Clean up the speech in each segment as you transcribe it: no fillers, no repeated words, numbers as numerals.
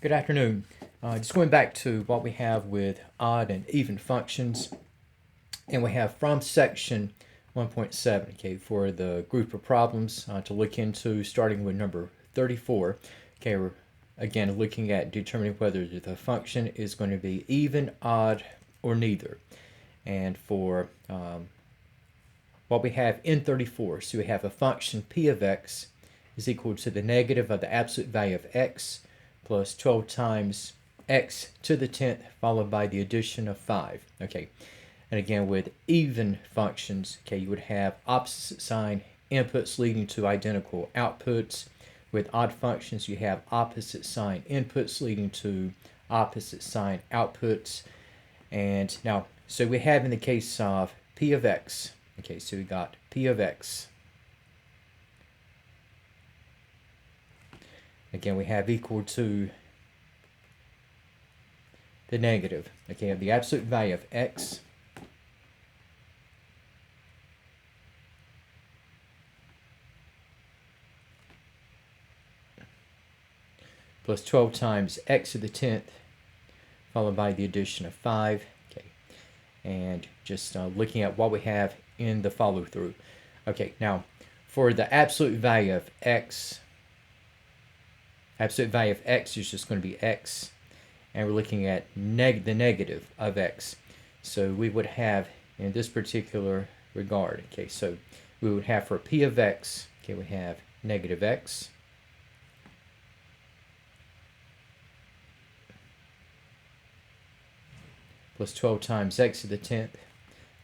Good afternoon. Just going back to what we have with odd and even functions, and we have from section 1.7, okay, for the group of problems to look into, starting with number 34. Okay, we're again looking at determining whether the function is going to be even, odd, or neither. And for what we have in 34, so we have a function p of x is equal to the negative of the absolute value of x plus 12 times x to the 10th followed by the addition of 5. Okay, and again with even functions, okay, you would have opposite sign inputs leading to identical outputs. With odd functions, you have opposite sign inputs leading to opposite sign outputs. And now, so we have in the case of p of x, okay, so we got p of x. Again, we have equal to the negative, okay, of the absolute value of x plus 12 times x to the 10th followed by the addition of 5. Okay, and just looking at what we have in the follow through. Okay, now for the absolute value of x, absolute value of x is just going to be x, and we're looking at the negative of x. So we would have in this particular regard, okay, so we would have for p of x, okay, we have negative x plus 12 times x to the 10th,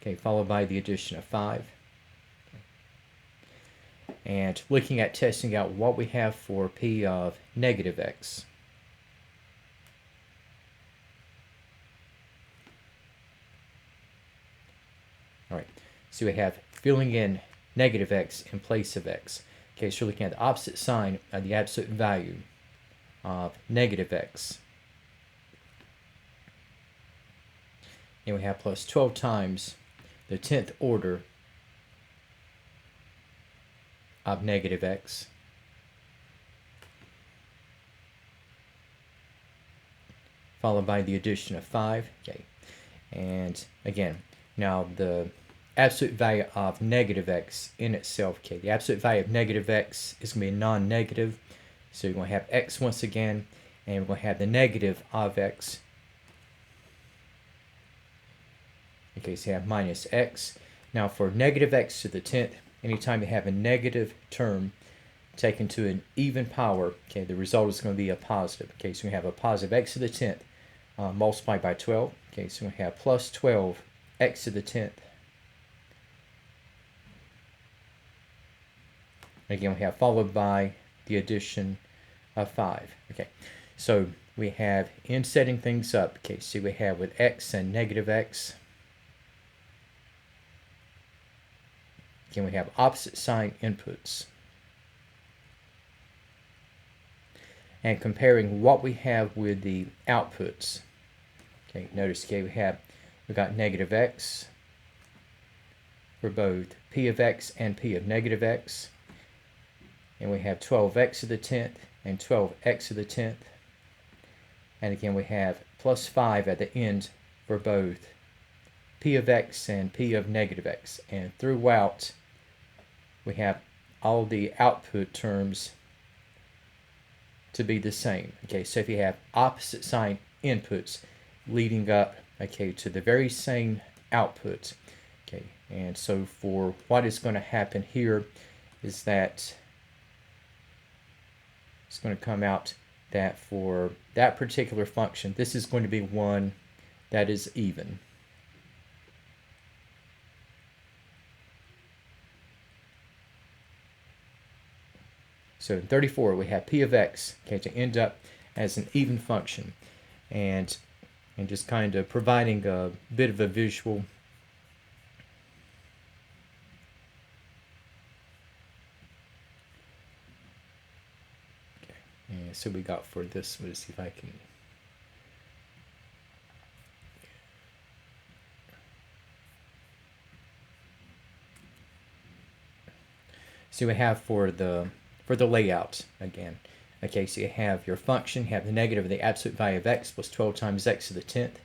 okay, followed by the addition of 5. And looking at testing out what we have for p of negative x. All right, so we have filling in negative x in place of x. Okay, so we're looking at the opposite sign of the absolute value of negative x. And we have plus 12 times the 10th order of negative x. Followed by the addition of 5. Okay, and again, now the absolute value of negative x in itself, okay, the absolute value of negative x is going to be non-negative. So you're going to have x once again, and we're going to have the negative of x. Okay, so you have minus x. Now for negative x to the 10th, anytime you have a negative term taken to an even power, okay, the result is going to be a positive. Okay, so we have a positive x to the 10th multiplied by 12. Okay, so we have plus 12 x to the 10th. Again, we have followed by the addition of 5. Okay, so we have in setting things up, okay, see we have with x and negative x. Again, we have opposite sign inputs. And comparing what we have with the outputs. Okay, notice, okay, we got negative x for both p of x and p of negative x. And we have 12x to the 10th and 12x to the 10th. And again, we have plus 5 at the end for both p of x and p of negative x. And throughout, we have all the output terms to be the same. Okay, so if you have opposite sign inputs leading up, okay, to the very same outputs, okay, and so for what is going to happen here is that it's going to come out that for that particular function, this is going to be one that is even. So in 34, we have p of x, okay, to end up as an even function. And just kind of providing a bit of a visual. Okay, and so we got for this, let's see if I can. So we have for the layout again. Okay, so you have your function, you have the negative of the absolute value of x plus 12 times x to the 10th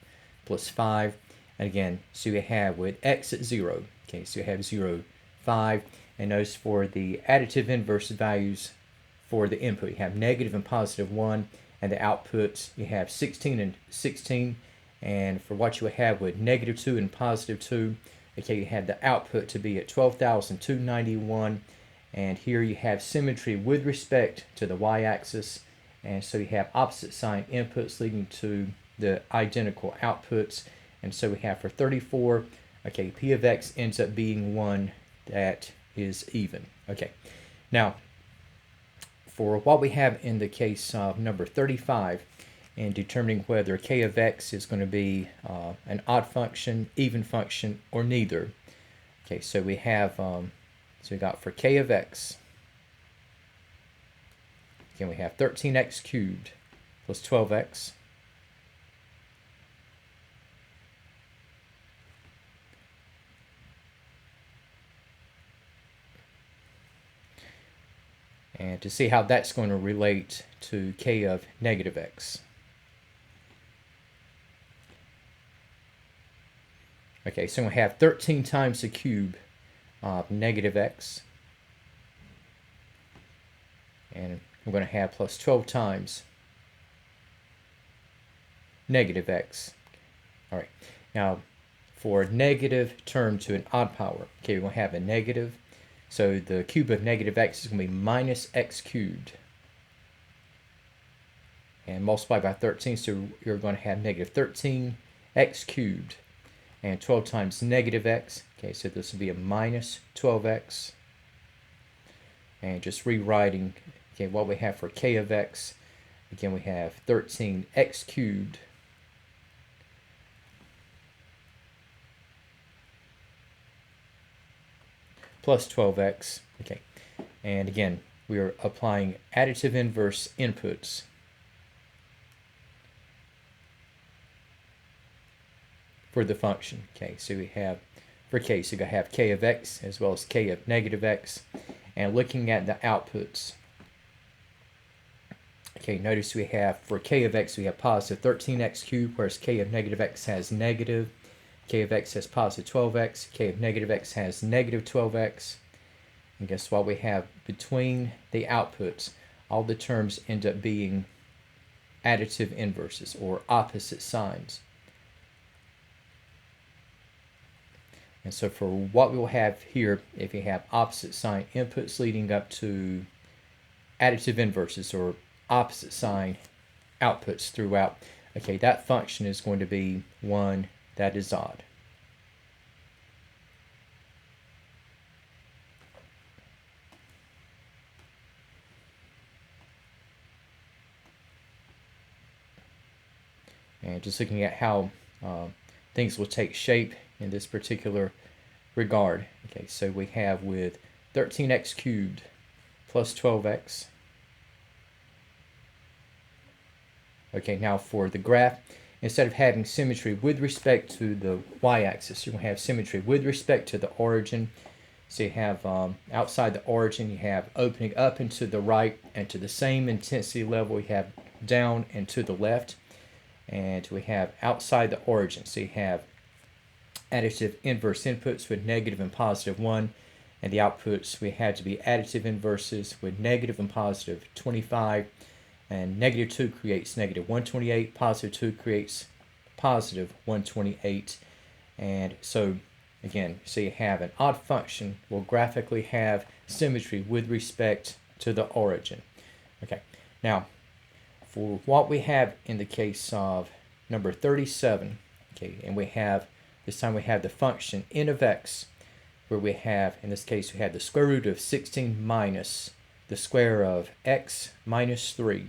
plus 5. And again, so you have with x at 0, okay, so you have 0, 5. And notice for the additive inverse values for the input, you have negative and positive 1, and the outputs, you have 16 and 16. And for what you would have with negative 2 and positive 2, okay, you have the output to be at 12,291. And here you have symmetry with respect to the y-axis. And so you have opposite sign inputs leading to the identical outputs. And so we have for 34, okay, p of x ends up being one that is even. Okay, now for what we have in the case of number 35, and determining whether k of x is going to be an odd function, even function, or neither. Okay, so we have, so we got for k of x, again we have 13x cubed plus 12x. And to see how that's going to relate to k of negative x. Okay, so we have 13 times the cube of negative x. And we're going to have plus 12 times negative x. All right, now for a negative term to an odd power, okay, we're going to have a negative. So the cube of negative x is going to be minus x cubed. And multiply by 13, so you're going to have negative 13x cubed. And 12 times negative x, okay, so this will be a minus 12x. And just rewriting, okay, what we have for k of x, again we have 13x cubed plus 12x, okay. And again, we are applying additive inverse inputs. For the function, okay, so we have, for k, so we have k of x as well as k of negative x. And looking at the outputs, okay, notice we have, for k of x, we have positive 13x cubed, whereas k of negative x has negative. K of x has positive 12x, k of negative x has negative 12x. And guess what we have between the outputs? All the terms end up being additive inverses or opposite signs. And so for what we'll have here, if you have opposite sign inputs leading up to additive inverses or opposite sign outputs throughout, okay, that function is going to be one that is odd. And just looking at how things will take shape in this particular regard. Okay, so we have with 13x cubed plus 12x. Okay, now for the graph, instead of having symmetry with respect to the y-axis, you're going to have symmetry with respect to the origin. So you have outside the origin, you have opening up and to the right, and to the same intensity level, you have down and to the left. And we have outside the origin, so you have additive inverse inputs with negative and positive 1, and the outputs we had to be additive inverses with negative and positive 25, and negative 2 creates negative 128, positive 2 creates positive 128. And so again, so you have an odd function will graphically have symmetry with respect to the origin. Okay, now for what we have in the case of number 37, okay, and we have, this time we have the function n of x, where we have, in this case, we have the square root of 16 minus the square of x minus 3.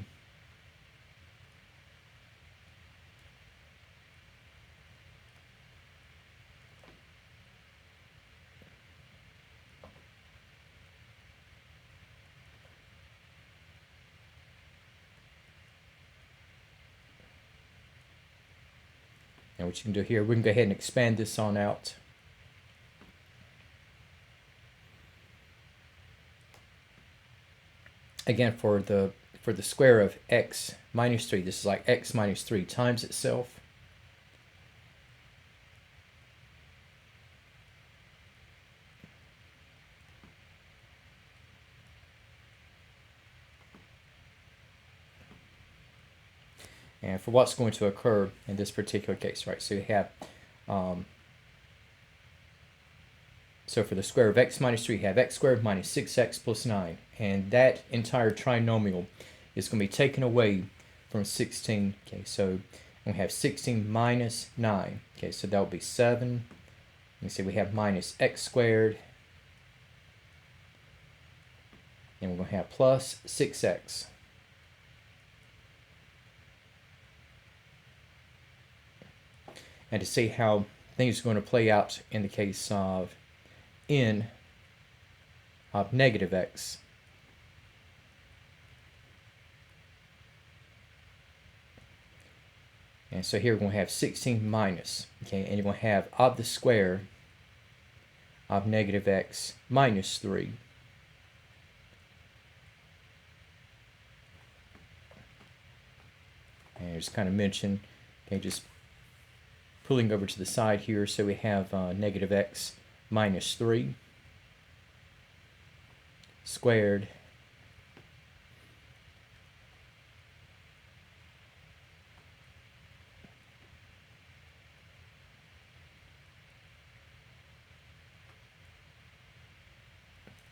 And what you can do here, we can go ahead and expand this on out. Again, for the for the square of x minus 3, this is like x minus 3 times itself. And for what's going to occur in this particular case, right? So you have, so for the square of x minus 3, you have x squared minus 6x plus 9. And that entire trinomial is going to be taken away from 16. Okay, so we have 16 minus 9. Okay, so that will be 7. Let me see, we have minus x squared. And we're going to have plus 6x. And to see how things are going to play out in the case of n of negative x. And so here we're going to have 16 minus, okay, and you're going to have of the square of negative x minus 3. And just kind of mention, okay, just pulling over to the side here, so we have negative x minus 3 squared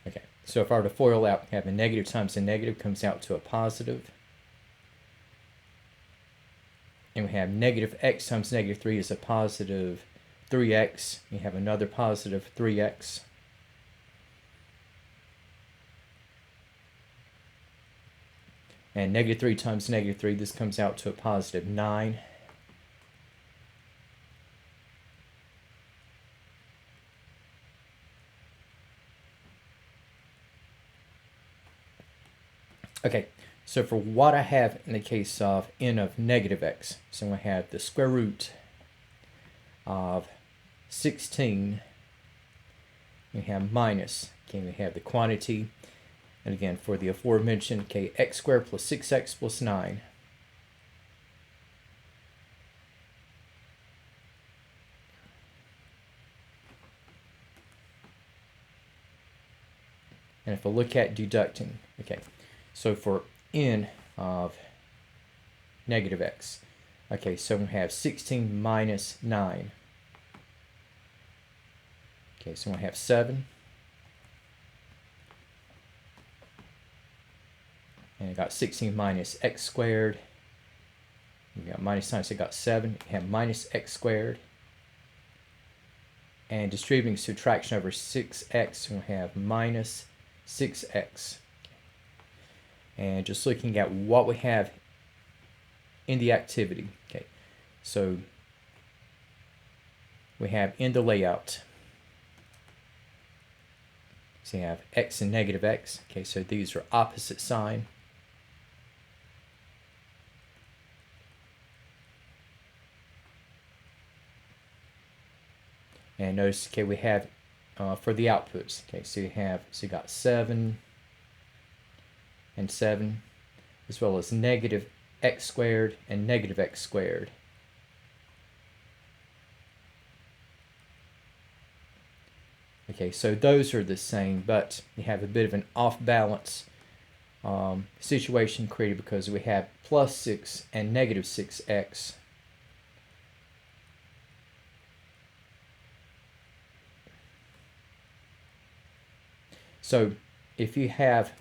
okay, so if I were to FOIL out, having negative times a negative comes out to a positive. And we have negative x times negative 3 is a positive 3x. We have another positive 3x. And negative 3 times negative 3, this comes out to a positive 9. Okay, so for what I have in the case of n of negative x, so I'm going to have the square root of 16. We have minus, okay, we have the quantity, and again for the aforementioned, okay, x squared plus 6x plus 9. And if I look at deducting, okay, so for n of negative x, okay, so we have 16 minus 9. Okay, so we have 7. And I got 16 minus x squared. We got minus 9, so I got 7. We have minus x squared. And distributing subtraction over 6x, we have minus 6x. And just looking at what we have in the activity. Okay, so we have in the layout, so you have x and negative x. Okay, so these are opposite sign. And notice, okay, we have for the outputs. Okay, so you got 7 and 7, as well as negative x squared and negative x squared. Okay, so those are the same, but you have a bit of an off-balance situation created because we have plus 6 and negative 6x. So if you have,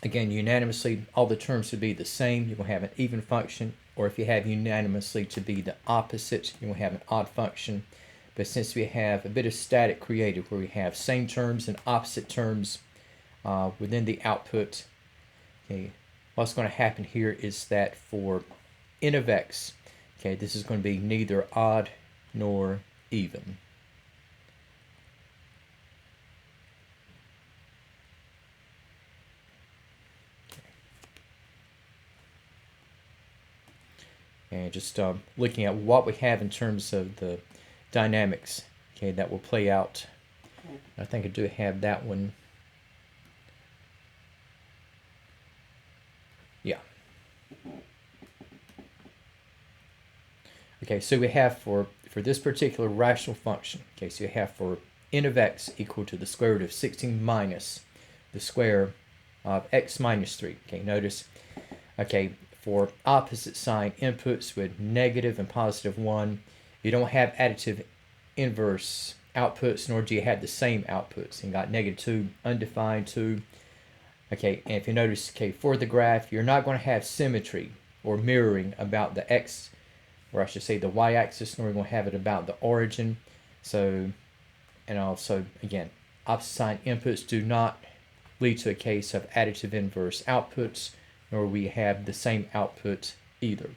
again, unanimously, all the terms would be the same, you will have an even function, or if you have unanimously to be the opposite, you will have an odd function. But since we have a bit of static created where we have same terms and opposite terms within the output, okay, what's going to happen here is that for n of x, okay, this is going to be neither odd nor even. And just looking at what we have in terms of the dynamics, okay, that will play out. I think I do have that one. Okay, so we have for this particular rational function, okay, so you have for n of x equal to the square root of 16 minus the square of x minus 3. Okay, notice, okay, for opposite sign inputs with negative and positive 1, you don't have additive inverse outputs, nor do you have the same outputs. You got negative 2, undefined 2. Okay, and if you notice, okay, for the graph, you're not going to have symmetry or mirroring about the x, or I should say the y-axis, nor are we going to have it about the origin. So, and also, again, opposite sign inputs do not lead to a case of additive inverse outputs, nor we have the same output either.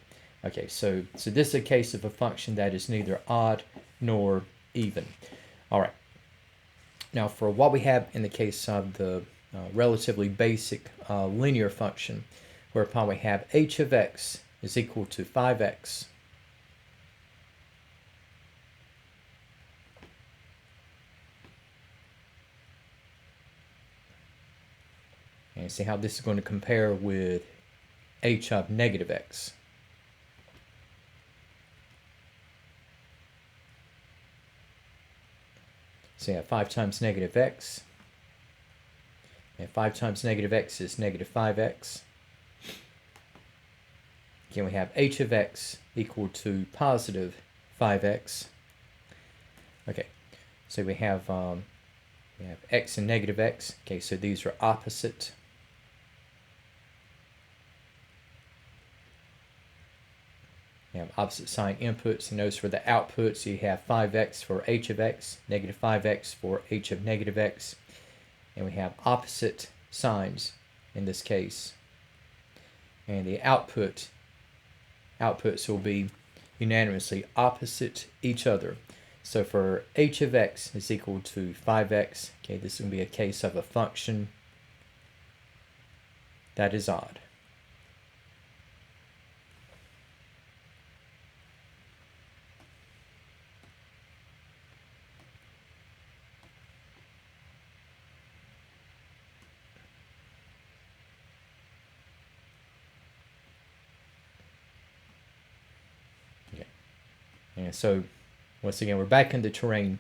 Okay, so this is a case of a function that is neither odd nor even. All right. Now, for what we have in the case of the relatively basic linear function, whereupon we have h of x is equal to 5x. And see how this is going to compare with h of negative x. So you have 5 times negative x. And 5 times negative x is negative 5x. Again, we have h of x equal to positive 5x. Okay, so we have x and negative x. Okay, so these are opposite. You have opposite sign inputs, and notice for the outputs you have 5x for h of x, negative 5x for h of negative x, and we have opposite signs in this case. And the outputs will be unanimously opposite each other. So for h of x is equal to 5x, okay, this will be a case of a function that is odd. And so, once again, we're back in the terrain,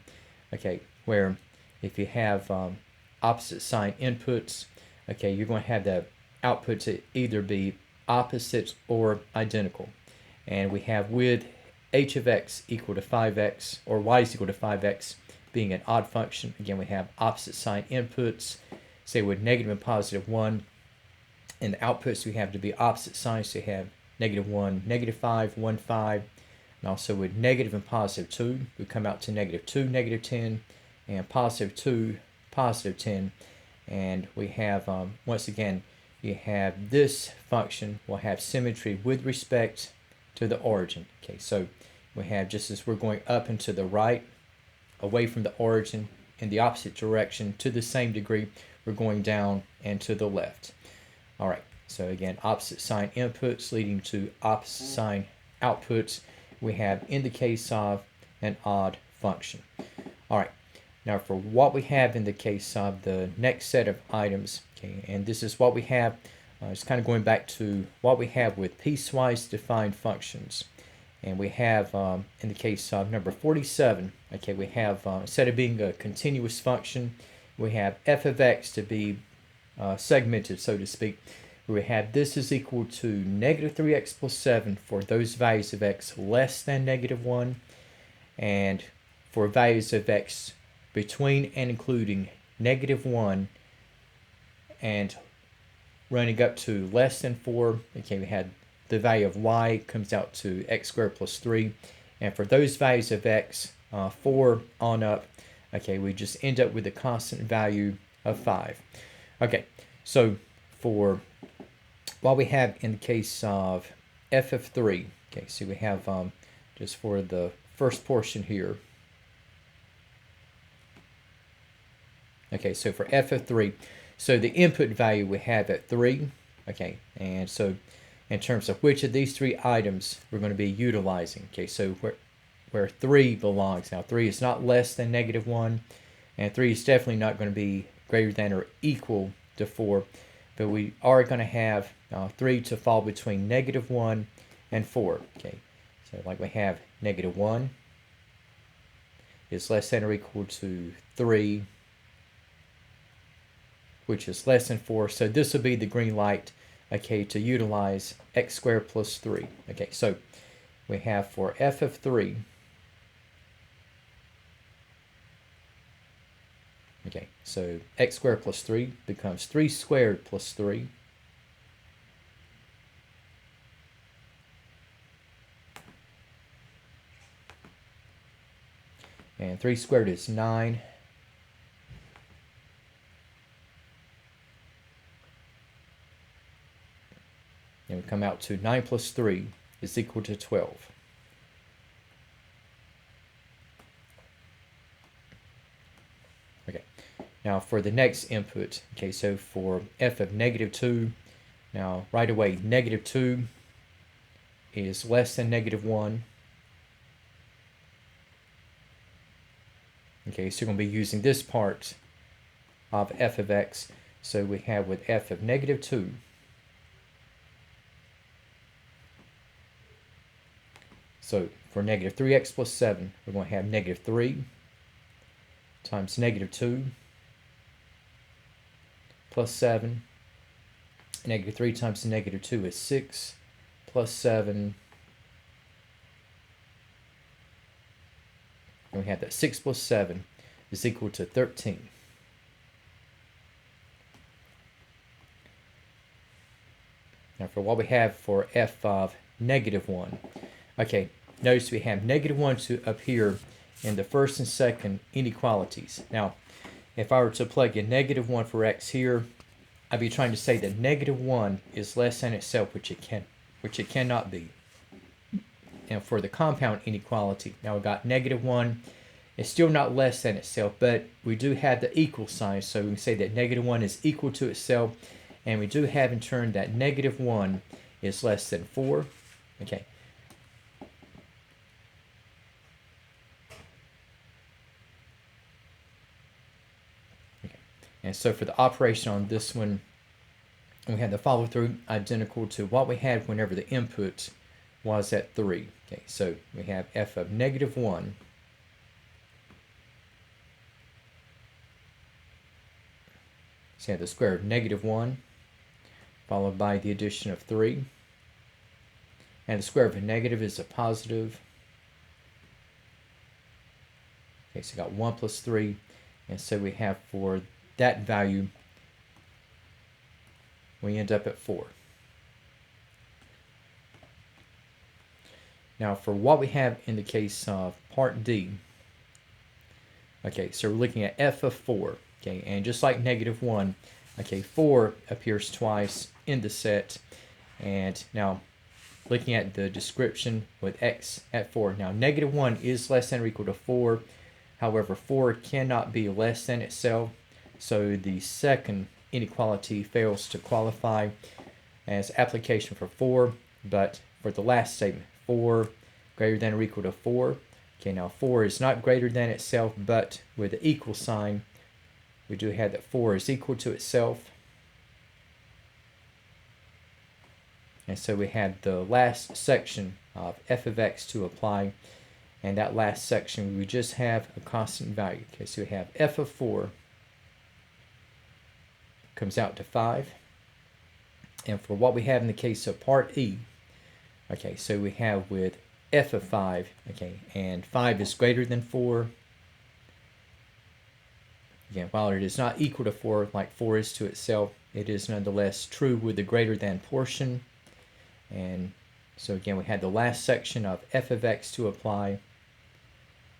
okay, where if you have opposite sign inputs, okay, you're going to have the outputs either be opposite or identical. And we have with h of x equal to 5x, or y is equal to 5x, being an odd function, again, we have opposite sign inputs, say with negative and positive 1, and the outputs we have to be opposite signs, so you have negative 1, negative 5, 1, 5, and also with negative and positive 2, we come out to negative 2, negative 10, and positive 2, positive 10. And we have, once again, you have this function will have symmetry with respect to the origin. Okay, so we have, just as we're going up and to the right, away from the origin, in the opposite direction, to the same degree, we're going down and to the left. All right, so again, opposite sign inputs leading to opposite sign outputs. We have in the case of an odd function. All right, now for what we have in the case of the next set of items, okay, and this is what we have, it's kind of going back to what we have with piecewise defined functions. And we have, in the case of number 47, okay, we have, instead of being a continuous function, we have f of x to be segmented, so to speak. We have this is equal to negative 3x plus 7 for those values of x less than negative 1, and for values of x between and including negative 1 and running up to less than 4. Okay, we had the value of y comes out to x squared plus 3, and for those values of x 4 on up, okay, we just end up with a constant value of 5. Okay, so for what we have in the case of f of 3, okay, so we have just for the first portion here. Okay, so for f of 3, so the input value we have at 3, okay, and so in terms of which of these 3 items we're going to be utilizing, okay, so where 3 belongs. Now 3 is not less than negative 1, and 3 is definitely not going to be greater than or equal to 4, but we are going to have 3 to fall between negative 1 and 4, okay. So like we have -1 is less than or equal to 3, which is less than 4. So this will be the green light, okay, to utilize x squared plus 3. Okay, so we have for f of 3, okay, so x squared plus 3 becomes 3 squared plus 3. And 3 squared is 9. And we come out to 9 plus 3 is equal to 12. Okay, now for the next input, okay, so for f of -2, now right away, -2 is less than -1. Okay, so we're going to be using this part of f of x. So we have with f of -2, so for -3x plus 7, we're going to have -3 times -2 plus 7. -3 times -2 is 6 plus 7. And we have that 6 plus 7 is equal to 13. Now for what we have for f of -1. Okay, notice we have -1 to appear in the first and second inequalities. Now, if I were to plug in -1 for x here, I'd be trying to say that -1 is less than itself, which it cannot be. And for the compound inequality, now we've got -1. It's still not less than itself, but we do have the equal sign, so we can say that -1 is equal to itself, and we do have in turn that -1 is less than 4. Okay. And so for the operation on this one, we had the follow through identical to what we had whenever the input was at 3. Okay, so we have f of -1 so we have the square of -1 followed by the addition of 3. And the square of a negative is a positive. Okay, so we got 1 plus 3. And so we have for that value, we end up at 4. Now for what we have in the case of part D, okay, so we're looking at f of 4, okay, and just like -1, okay, 4 appears twice in the set, and now looking at the description with x at 4, now -1 is less than or equal to 4, however 4 cannot be less than itself, so the second inequality fails to qualify as application for 4, but for the last statement, 4 greater than or equal to 4. Okay, now 4 is not greater than itself, but with the equal sign, we do have that 4 is equal to itself. And so we have the last section of f of x to apply, and that last section we just have a constant value. Okay, so we have f of 4 comes out to 5. And for what we have in the case of part E, okay, so we have with f of 5, okay, and 5 is greater than 4. Again, while it is not equal to 4, like 4 is to itself, it is nonetheless true with the greater than portion. And so again, we had the last section of f of x to apply.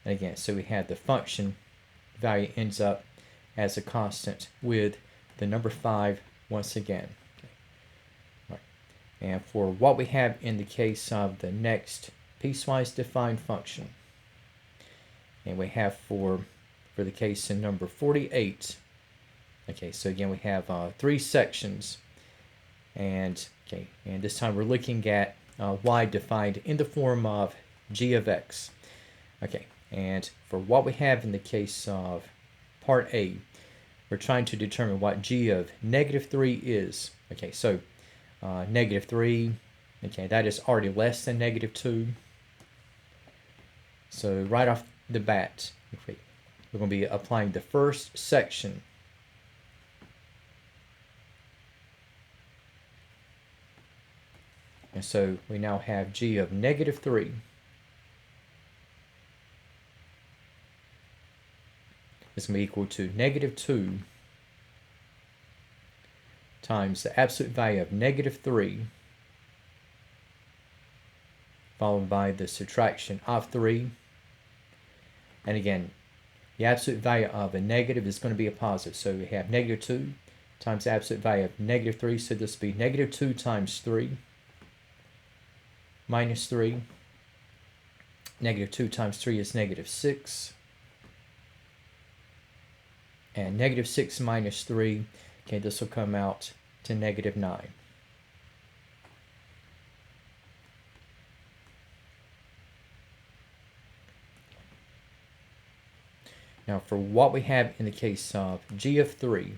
And again, so we have the function value ends up as a constant with the number 5 once again. Okay. Right. And for what we have in the case of the next piecewise defined function, and we have for the case in number 48, okay, so again we have 3 sections, and okay, and this time we're looking at y defined in the form of g of x. Okay, and for what we have in the case of part A, we're trying to determine what g of -3 is. Okay, so -3, okay, that is already less than -2. So right off the bat, we're going to be applying the first section. And so we now have g of negative 3 is going to be equal to negative 2 times the absolute value of negative 3 followed by the subtraction of 3. And again, the absolute value of a negative is going to be a positive. So we have negative 2 times the absolute value of negative 3. So this will be negative 2 times 3 minus 3. Negative 2 times 3 is negative 6. And negative 6 minus 3, okay, this will come out to negative 9. Now for what we have in the case of g of 3,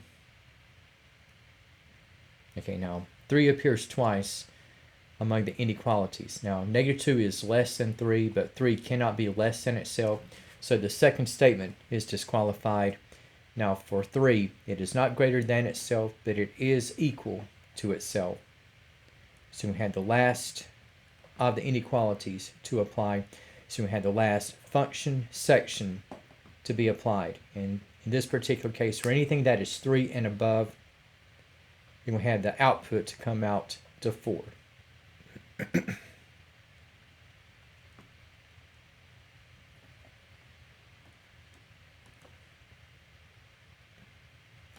okay, now 3 appears twice among the inequalities. Now negative 2 is less than 3, but 3 cannot be less than itself, so the second statement is disqualified. Now for 3, it is not greater than itself, but it is equal to itself. So we had the last of the inequalities to apply. So we had the last function section to be applied. And in this particular case, for anything that is 3 and above, then we had the output to come out to 4.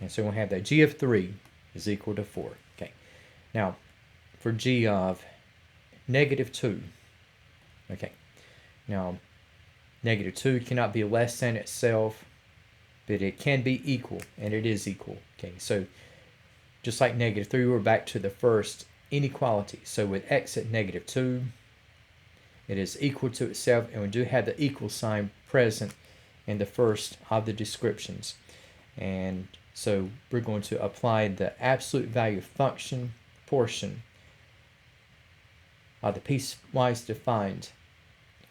And so we'll have that g of 3 is equal to 4. Okay. Now, for g of negative 2, okay. Now, negative 2 cannot be less than itself, but it can be equal, and it is equal. Okay, so just like negative 3, we're back to the first inequality. So with x at negative 2, it is equal to itself, and we do have the equal sign present in the first of the descriptions. And so we're going to apply the absolute value function portion of the piecewise defined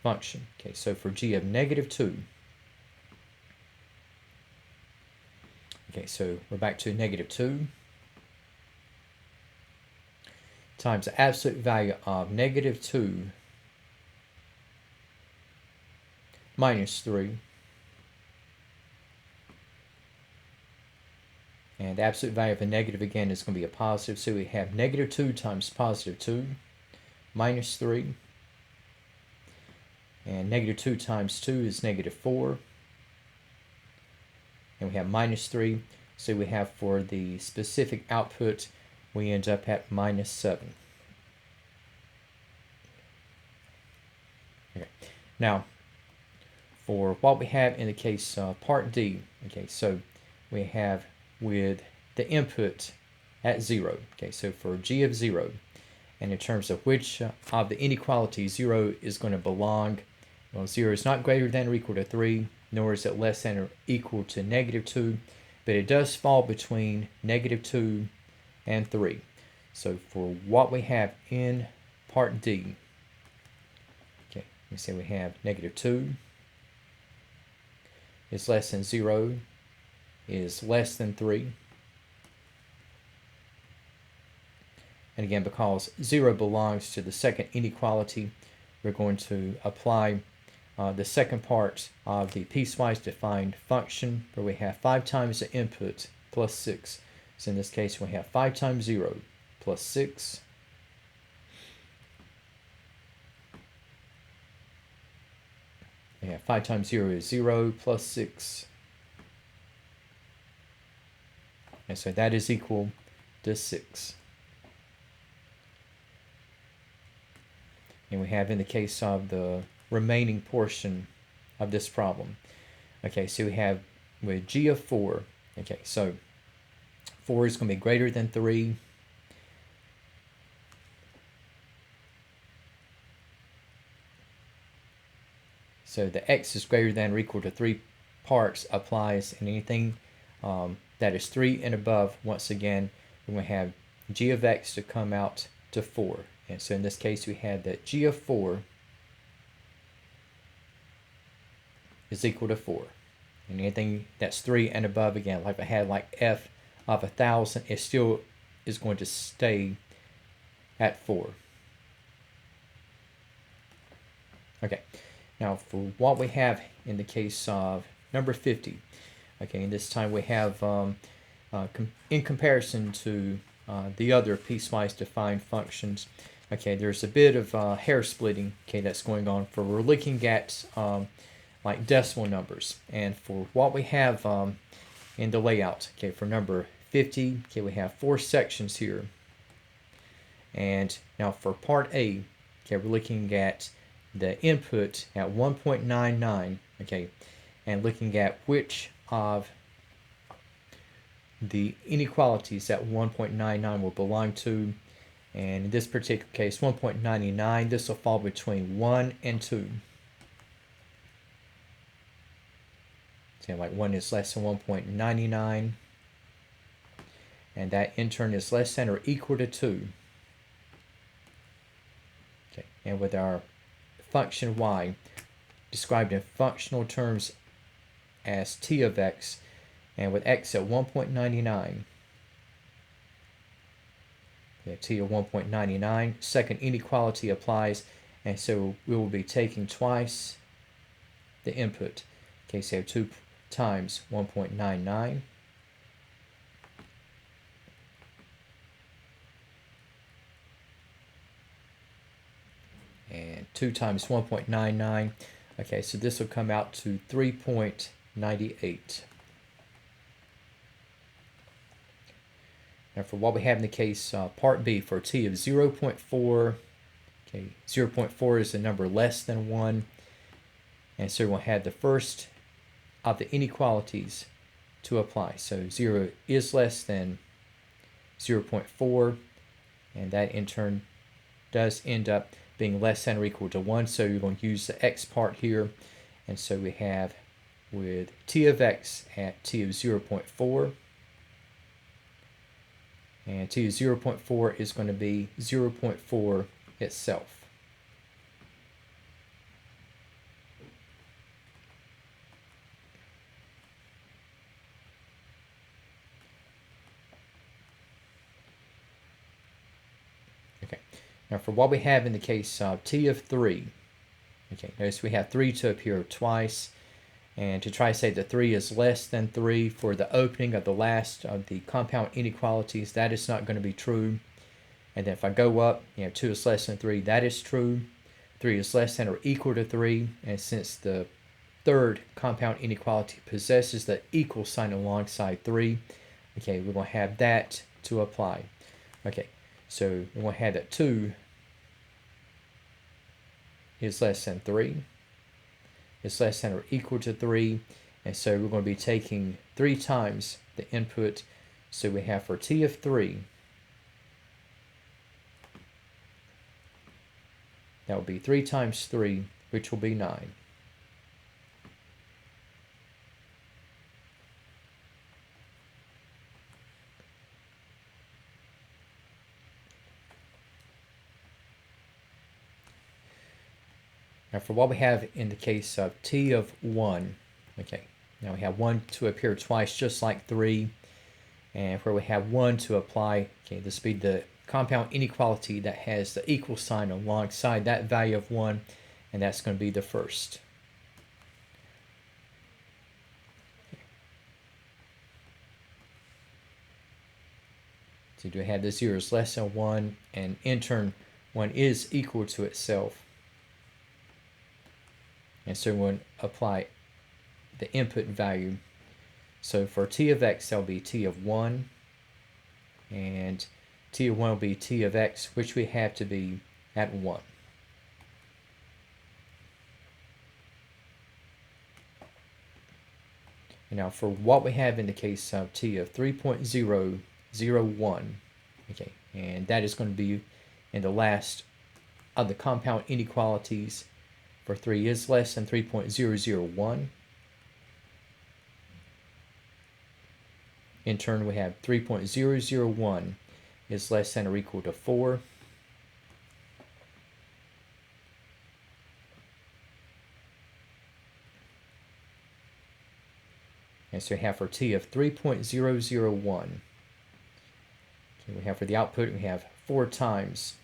function. Okay, so for g of negative 2, okay, so we're back to negative 2 times the absolute value of negative 2 minus 3. And the absolute value of a negative, again, is going to be a positive. So we have negative 2 times positive 2 minus 3. And negative 2 times 2 is negative 4. And we have minus 3. So we have for the specific output, we end up at minus 7. Okay. Now, for what we have in the case part D, okay, so we have with the input at 0. Okay, so for g of 0, and in terms of which of the inequalities 0 is going to belong, well, 0 is not greater than or equal to 3, nor is it less than or equal to negative 2, but it does fall between negative 2 and 3. So for what we have in part D, okay, let me say we have negative 2 is less than 0, is less than 3. And again, because 0 belongs to the second inequality, we're going to apply the second part of the piecewise defined function, where we have 5 times the input plus 6. So in this case, we have 5 times 0 plus 6. We have 5 times 0 is 0 plus 6. And so that is equal to 6. And we have in the case of the remaining portion of this problem. Okay, so we have with g of 4, okay, so 4 is going to be greater than 3. So the x is greater than or equal to 3 parts applies, and anything that is 3 and above, once again, we're going to have g of x to come out to 4. And so in this case, we had that g of 4 is equal to 4. And anything that's 3 and above, again, like if I had like f of 1,000, it still is going to stay at 4. Okay, now for what we have in the case of number 50, okay, and this time we have, in comparison to the other piecewise defined functions, okay, there's a bit of hair splitting, okay, that's going on. For we're looking at like decimal numbers, and for what we have in the layout, okay, for number 50, okay, we have 4 sections here. And now for part A, okay, we're looking at the input at 1.99, okay, and looking at which of the inequalities that 1.99 will belong to. And in this particular case, 1.99, this will fall between 1 and 2. So like 1 is less than 1.99, and that in turn is less than or equal to 2. Okay, and with our function y described in functional terms as t of x, and with x at 1.99, t of 1.99, second inequality applies, and so we will be taking twice the input. Okay, so 2 times 1.99, and 2 times 1.99. Okay, so this will come out to 3.98. Now for what we have in the case part B, for t of 0.4, okay, 0.4 is a number less than 1, and so we'll have the first of the inequalities to apply. So 0 is less than 0.4, and that in turn does end up being less than or equal to 1, so you're going to use the x part here, and so we have with t of x at t of 0.4, and t of 0.4 is going to be 0.4 itself. Okay, now for what we have in the case of t of 3, okay, notice we have 3 to appear twice, and to try to say that 3 is less than 3 for the opening of the last of the compound inequalities, that is not going to be true. And then if I go up, 2 is less than 3, that is true. 3 is less than or equal to 3, and since the third compound inequality possesses the equal sign alongside 3, okay, we're going to have that to apply. Okay, so we're going to have that 2 is less than 3. Is less than or equal to 3, and so we're going to be taking 3 times the input. So we have for t of 3, that will be 3 times 3, which will be 9. Now for what we have in the case of t of 1, okay, now we have 1 to appear twice just like 3, and where we have 1 to apply, okay, this will be the compound inequality that has the equal sign alongside that value of 1, and that's going to be the first. So do we have the 0 is less than 1, and in turn 1 is equal to itself. And so we'll apply the input value. So for t of x, that'll be t of 1, and t of 1 will be t of x, which we have to be at 1. And now for what we have in the case of t of 3.001, okay, and that is going to be in the last of the compound inequalities. For 3 is less than 3.001. In turn, we have 3.001 is less than or equal to 4. And so we have for t of 3.001. Okay, we have for the output, we have 4 times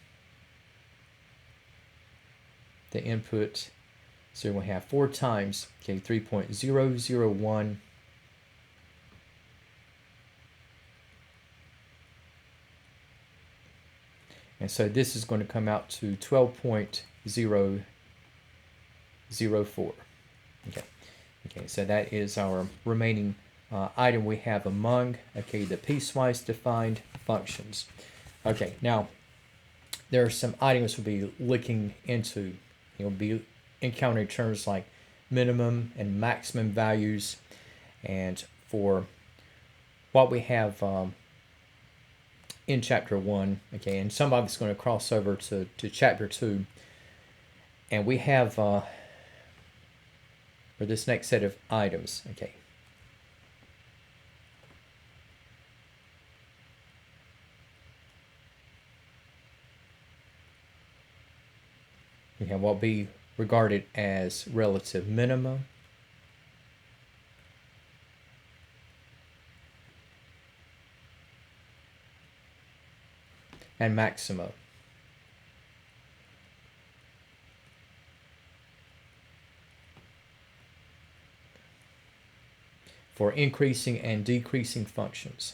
the input. So we'll have 4 times, okay, 3.001. And so this is going to come out to 12.004. Okay. Okay, so that is our remaining item we have among, okay, the piecewise defined functions. Okay, now there are some items we'll be looking into. You'll be encountering terms like minimum and maximum values, and for what we have in chapter 1, okay, and some of it's going to cross over to chapter 2, and we have for this next set of items, okay, we have what will be regarded as relative minima, and maxima. For increasing and decreasing functions.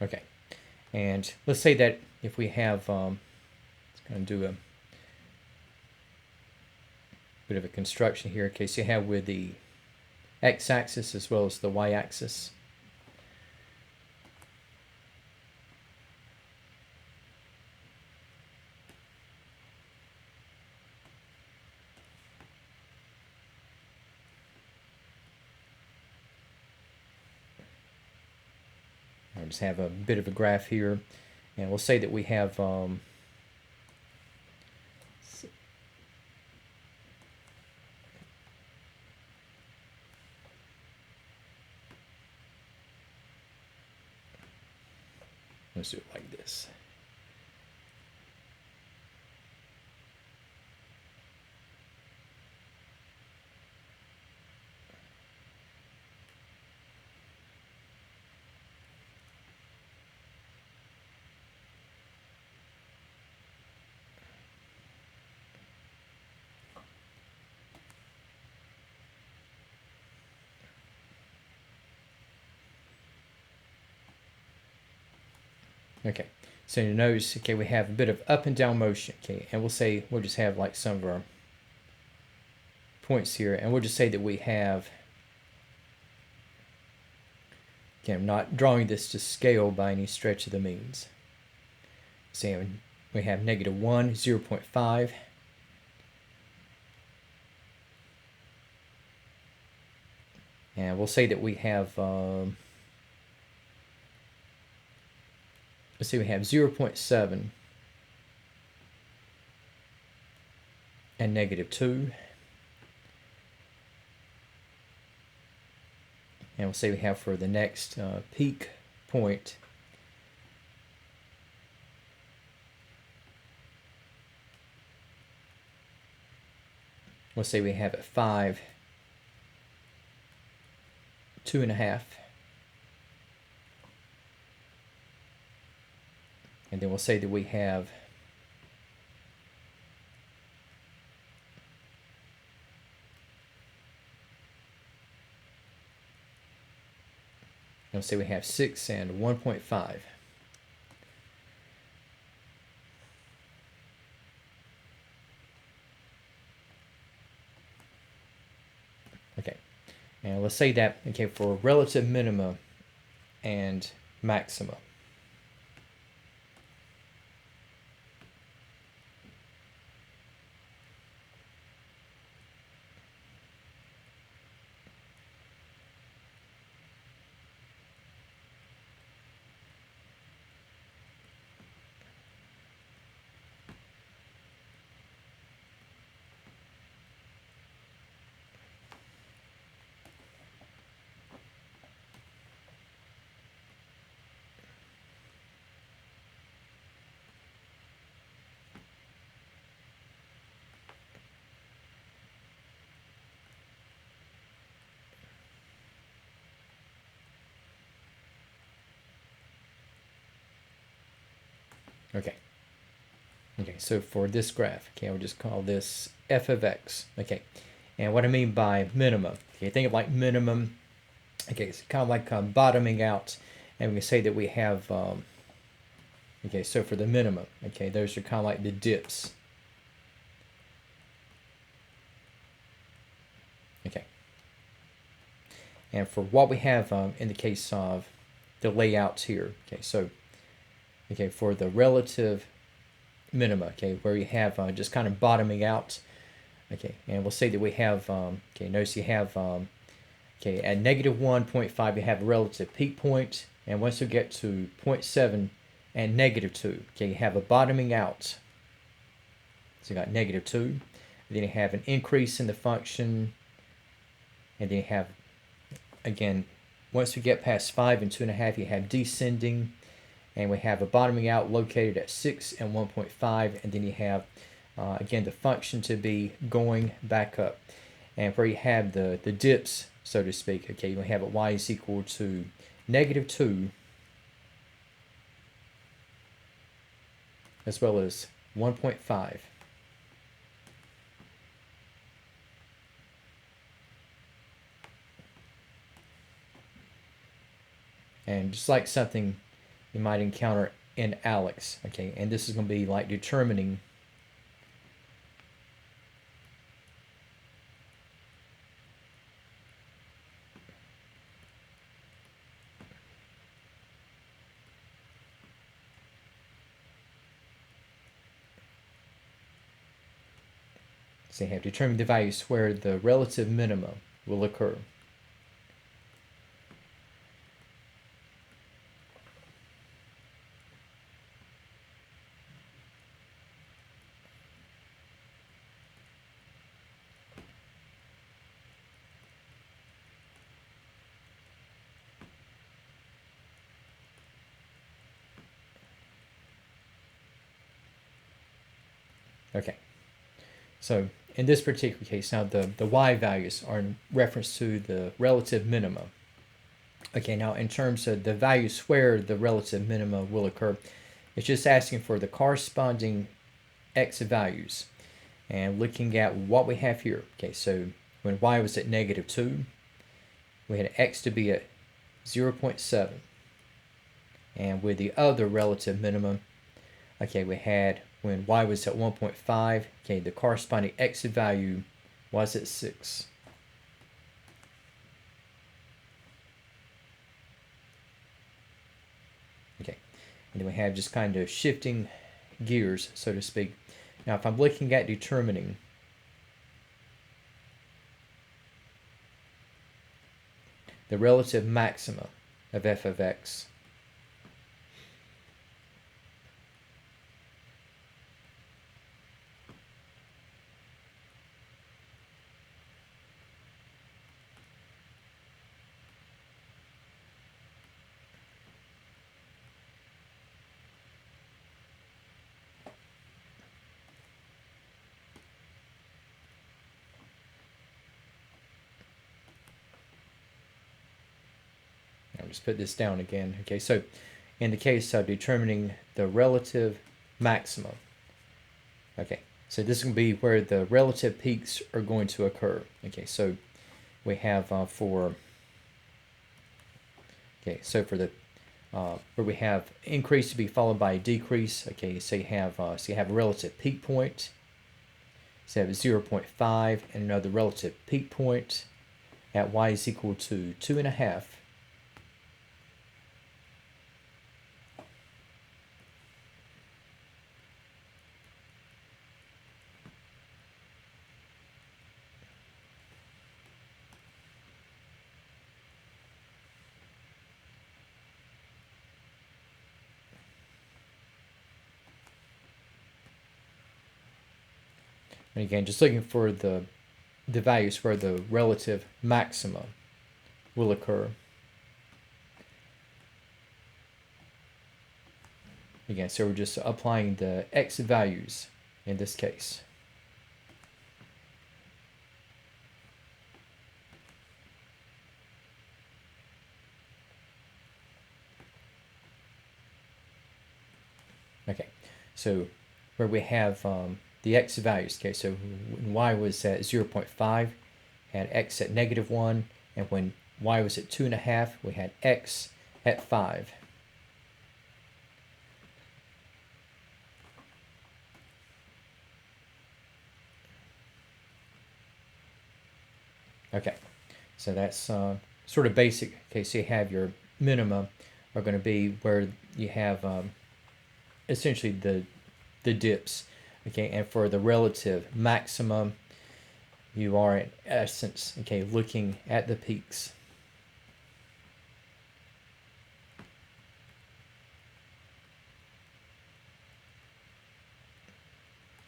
Okay, and let's say that if we have, let's kind of do a bit of a construction here. Okay, so you have with the x-axis as well as the y-axis. I just have a bit of a graph here, and we'll say that we have let's do it like this. Okay, so you notice, okay, we have a bit of up and down motion, okay, and we'll just have like some of our points here, and we'll just say that we have, okay, I'm not drawing this to scale by any stretch of the means. So we have -1, 0.5, and we'll say that we have let's see, we have 0.7 and -2. And we'll say we have for the next peak point we'll say we have at 5, 2.5. And then we'll say that we have we'll say we have 6 and 1.5. Okay, and let's say that, okay, for relative minima and maxima. Okay. Okay, so for this graph, okay, we'll just call this f of x. Okay, and what I mean by minimum, okay, think of like minimum. Okay, it's kind of like bottoming out, and we can say that we have. Okay, so for the minimum, okay, those are kind of like the dips. Okay, and for what we have in the case of the layouts here, okay, so okay, for the relative minima, okay, where you have just kind of bottoming out, okay, and we'll say that we have, okay, notice you have, okay, at negative 1.5 you have a relative peak point, and once you get to 0.7 and negative 2, okay, you have a bottoming out. So you got negative 2, and then you have an increase in the function, and then you have, again, once we get past 5 and 2.5, you have descending, and we have a bottoming out located at 6 and 1.5, and then you have, again, the function to be going back up. And where you have the dips, so to speak, okay, you have it y is equal to negative 2 as well as 1.5. And just like something you might encounter in ALEKS, okay, and this is going to be like determining so you have determined the values where the relative minimum will occur. Okay, so in this particular case, now the y values are in reference to the relative minimum. Okay, now in terms of the values where the relative minimum will occur, it's just asking for the corresponding x values. And looking at what we have here, okay, so when y was at negative 2, we had x to be at 0.7. And with the other relative minimum, okay, we had when y was at 1.5, okay, the corresponding x value was at 6. Okay, and then we have just kind of shifting gears, so to speak. Now, if I'm looking at determining the relative maxima of f of x, I'll just put this down again. Okay, so in the case of determining the relative maximum, okay, so this is going to be where the relative peaks are going to occur. Okay, so we have for the where we have increase to be followed by a decrease. Okay, so you have a relative peak point. So you have 0.5 and another relative peak point at y is equal to 2.5. And again, just looking for the values where the relative maximum will occur. Again, so we're just applying the x values in this case. Okay, So where we have the x values, okay, so when y was at 0.5, had x at -1, and when y was at 2.5, we had x at 5. Okay, so that's sort of basic. Okay, so you have your minima are going to be where you have essentially the dips. Okay, and for the relative maximum, you are in essence, okay, looking at the peaks.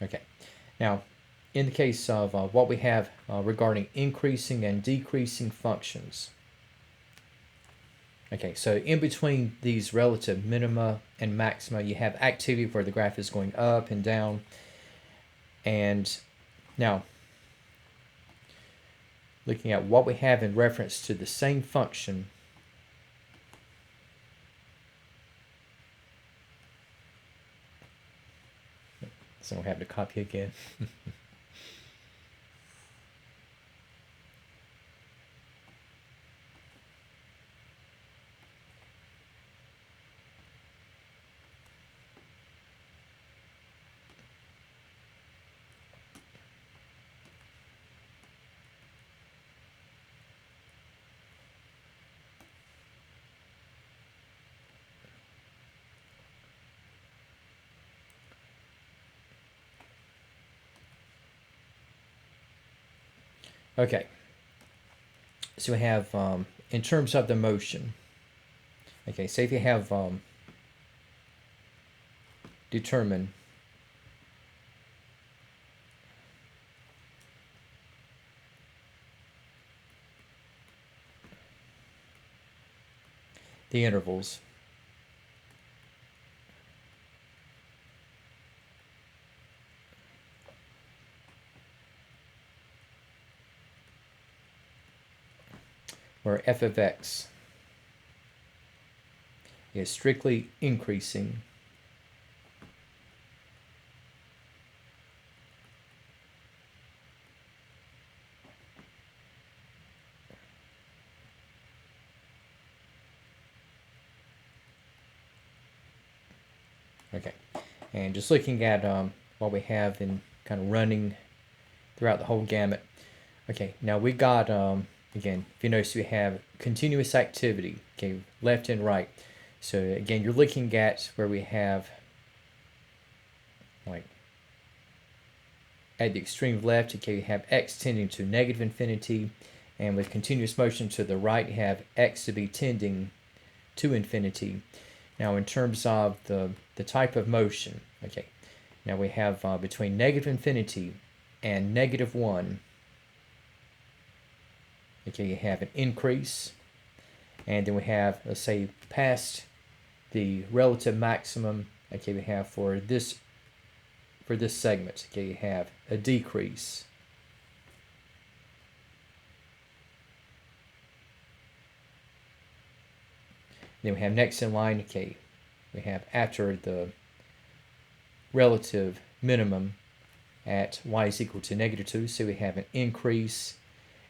Okay, now in the case of what we have regarding increasing and decreasing functions. Okay, so in between these relative minima and maxima, you have activity where the graph is going up and down. And now, looking at what we have in reference to the same function, so I have to copy again. Okay, so we have in terms of the motion. Okay, say if you have determine the intervals. Where f of x is strictly increasing Okay, and just looking at what we have in kind of running throughout the whole gamut. Okay, now we got, again, if you notice, we have continuous activity, okay, left and right. So again, you're looking at where we have, like, at the extreme left, okay, you have x tending to negative infinity, and with continuous motion to the right, you have x to be tending to infinity. Now, in terms of the type of motion, okay, now we have between negative infinity and -1, okay, you have an increase, and then we have, let's say, past the relative maximum, okay, we have for this segment, okay, you have a decrease. Then we have next in line, okay, we have after the relative minimum at y is equal to -2, so we have an increase.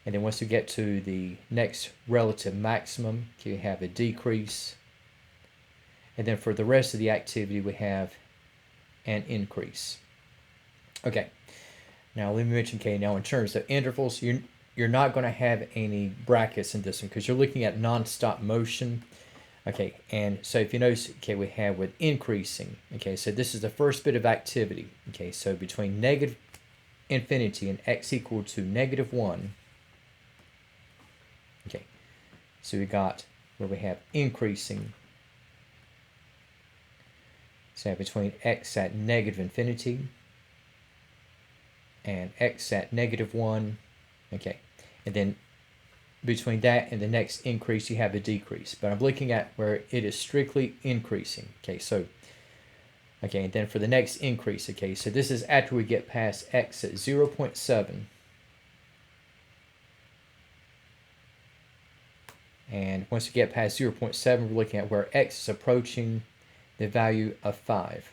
And then once we get to the next relative maximum, okay, we have a decrease. And then for the rest of the activity, we have an increase. Okay, now let me mention, okay, now in terms of intervals, you're not going to have any brackets in this one because you're looking at non-stop motion. Okay, and so if you notice, okay, we have with increasing, okay, so this is the first bit of activity, okay, so between negative infinity and x equal to -1, okay, so we got where we have increasing, so between x at negative infinity and x at -1, okay, and then between that and the next increase, you have a decrease. But I'm looking at where it is strictly increasing. Okay, so, okay, and then for the next increase, okay, so this is after we get past x at 0.7. And once we get past 0.7, we're looking at where x is approaching the value of 5.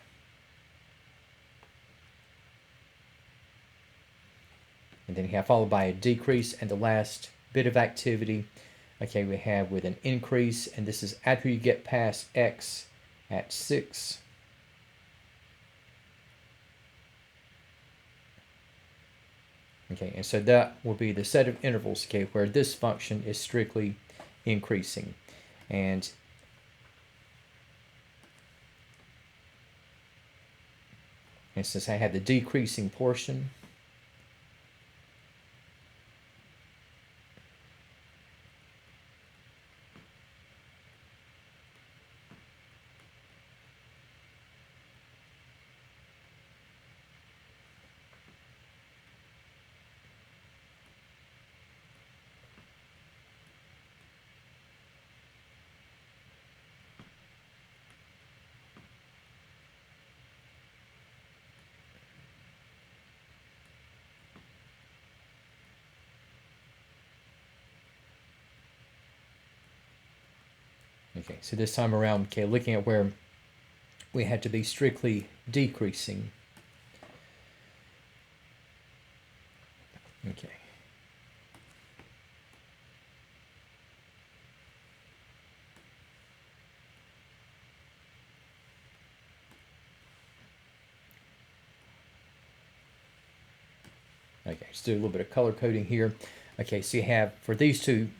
and then you have followed by a decrease, and the last bit of activity, okay, we have with an increase, and this is after you get past x at 6. Okay, and so that will be the set of intervals, okay, where this function is strictly increasing. And since I have the decreasing portion, okay, so this time around, okay, looking at where we had to be strictly decreasing. Okay. Okay, let's do a little bit of color coding here. Okay, so you have, for these two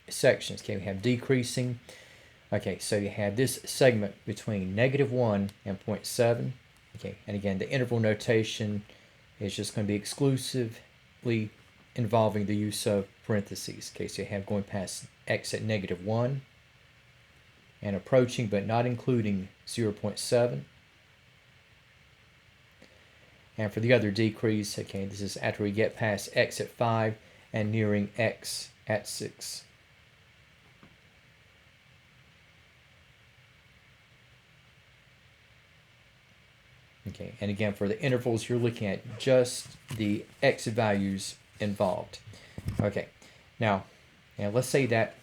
sections, okay, we have decreasing. Okay, so you have this segment between -1 and 0.7. Okay, and again, the interval notation is just going to be exclusively involving the use of parentheses. Okay, so you have going past x at -1 and approaching but not including 0.7. And for the other decrease, okay, this is after we get past x at 5 and nearing x at 6. Okay, and again, for the intervals, you're looking at just the x values involved. Okay, now, and let's say that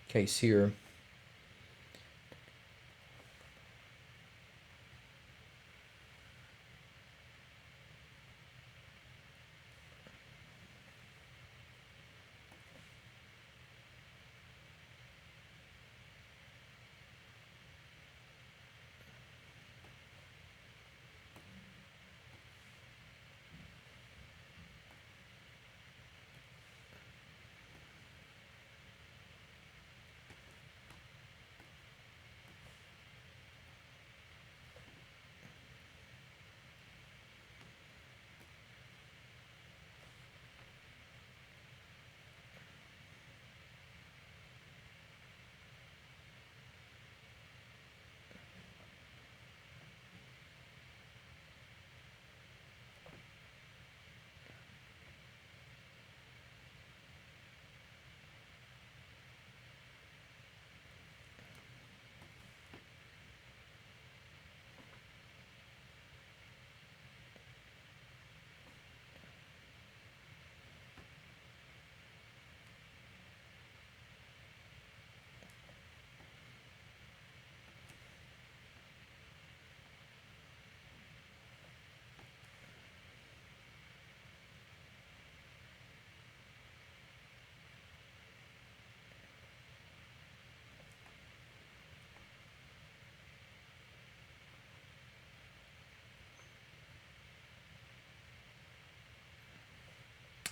case here.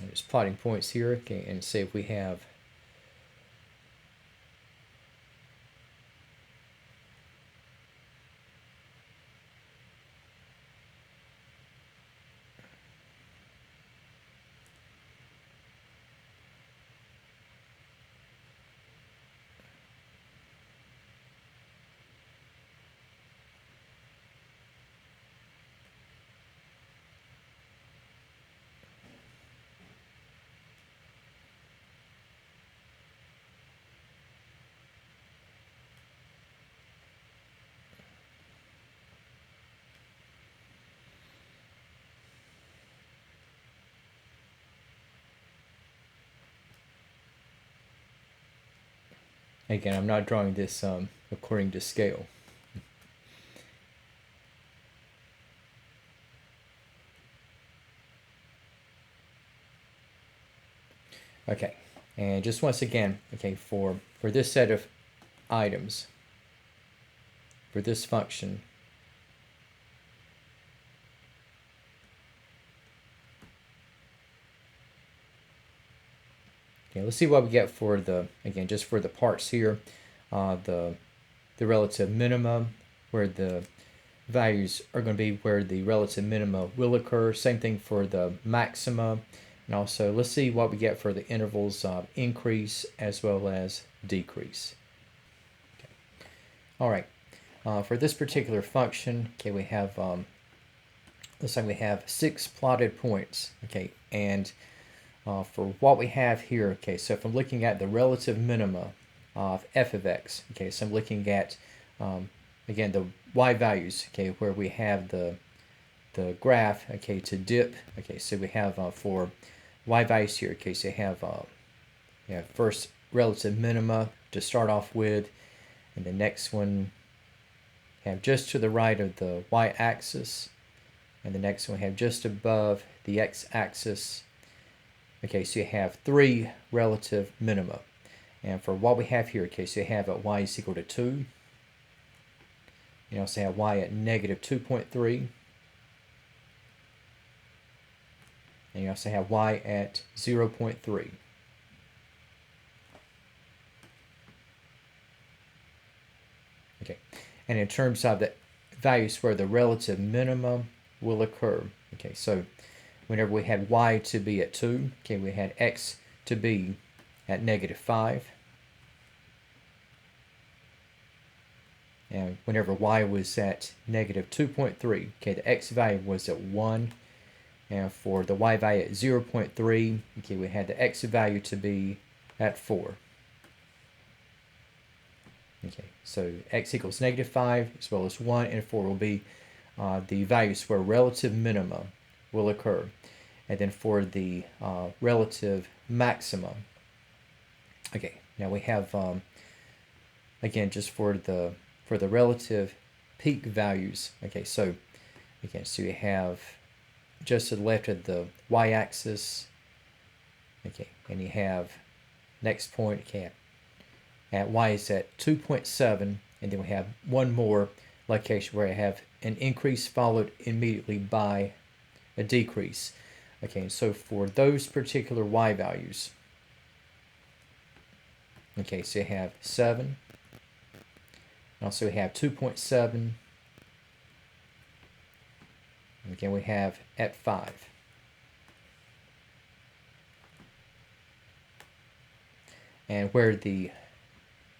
There's plotting points here, okay, and say if we have again, I'm not drawing this according to scale. Okay, and just once again, okay, for this set of items, for this function, okay, let's see what we get for the, again, just for the parts here, the relative minima, where the values are going to be where the relative minima will occur. Same thing for the maxima. And also, let's see what we get for the intervals of increase as well as decrease. Okay. All right. For this particular function, okay, we have, looks like we have 6 plotted points. Okay, and for what we have here, okay, so if I'm looking at the relative minima of f of x, okay, so I'm looking at, again, the y values, okay, where we have the graph, okay, to dip, okay, so we have for y values here, okay, so you have first relative minima to start off with, and the next one have just to the right of the y-axis, and the next one have just above the x-axis. Okay, so you have 3 relative minima. And for what we have here, okay, so you have at y is equal to 2. You also have y at negative 2.3. And you also have y at 0.3. Okay, and in terms of the values where the relative minimum will occur, okay, so whenever we had y to be at 2, okay, we had x to be at negative 5. And whenever y was at negative 2.3, okay, the x value was at 1. And for the y value at 0.3, okay, we had the x value to be at 4. Okay, so x equals negative 5 as well as 1 and 4 will be the values where relative minima will occur. And then for the relative maximum, okay, now we have, again, just for the relative peak values, okay, so again, so you have just to the left of the y-axis, okay, and you have next point, okay, at y is at 2.7, and then we have one more location where I have an increase followed immediately by a decrease. Okay, so for those particular y values, okay, so you have 7, and also we have 2.7, again we have at 5. And where the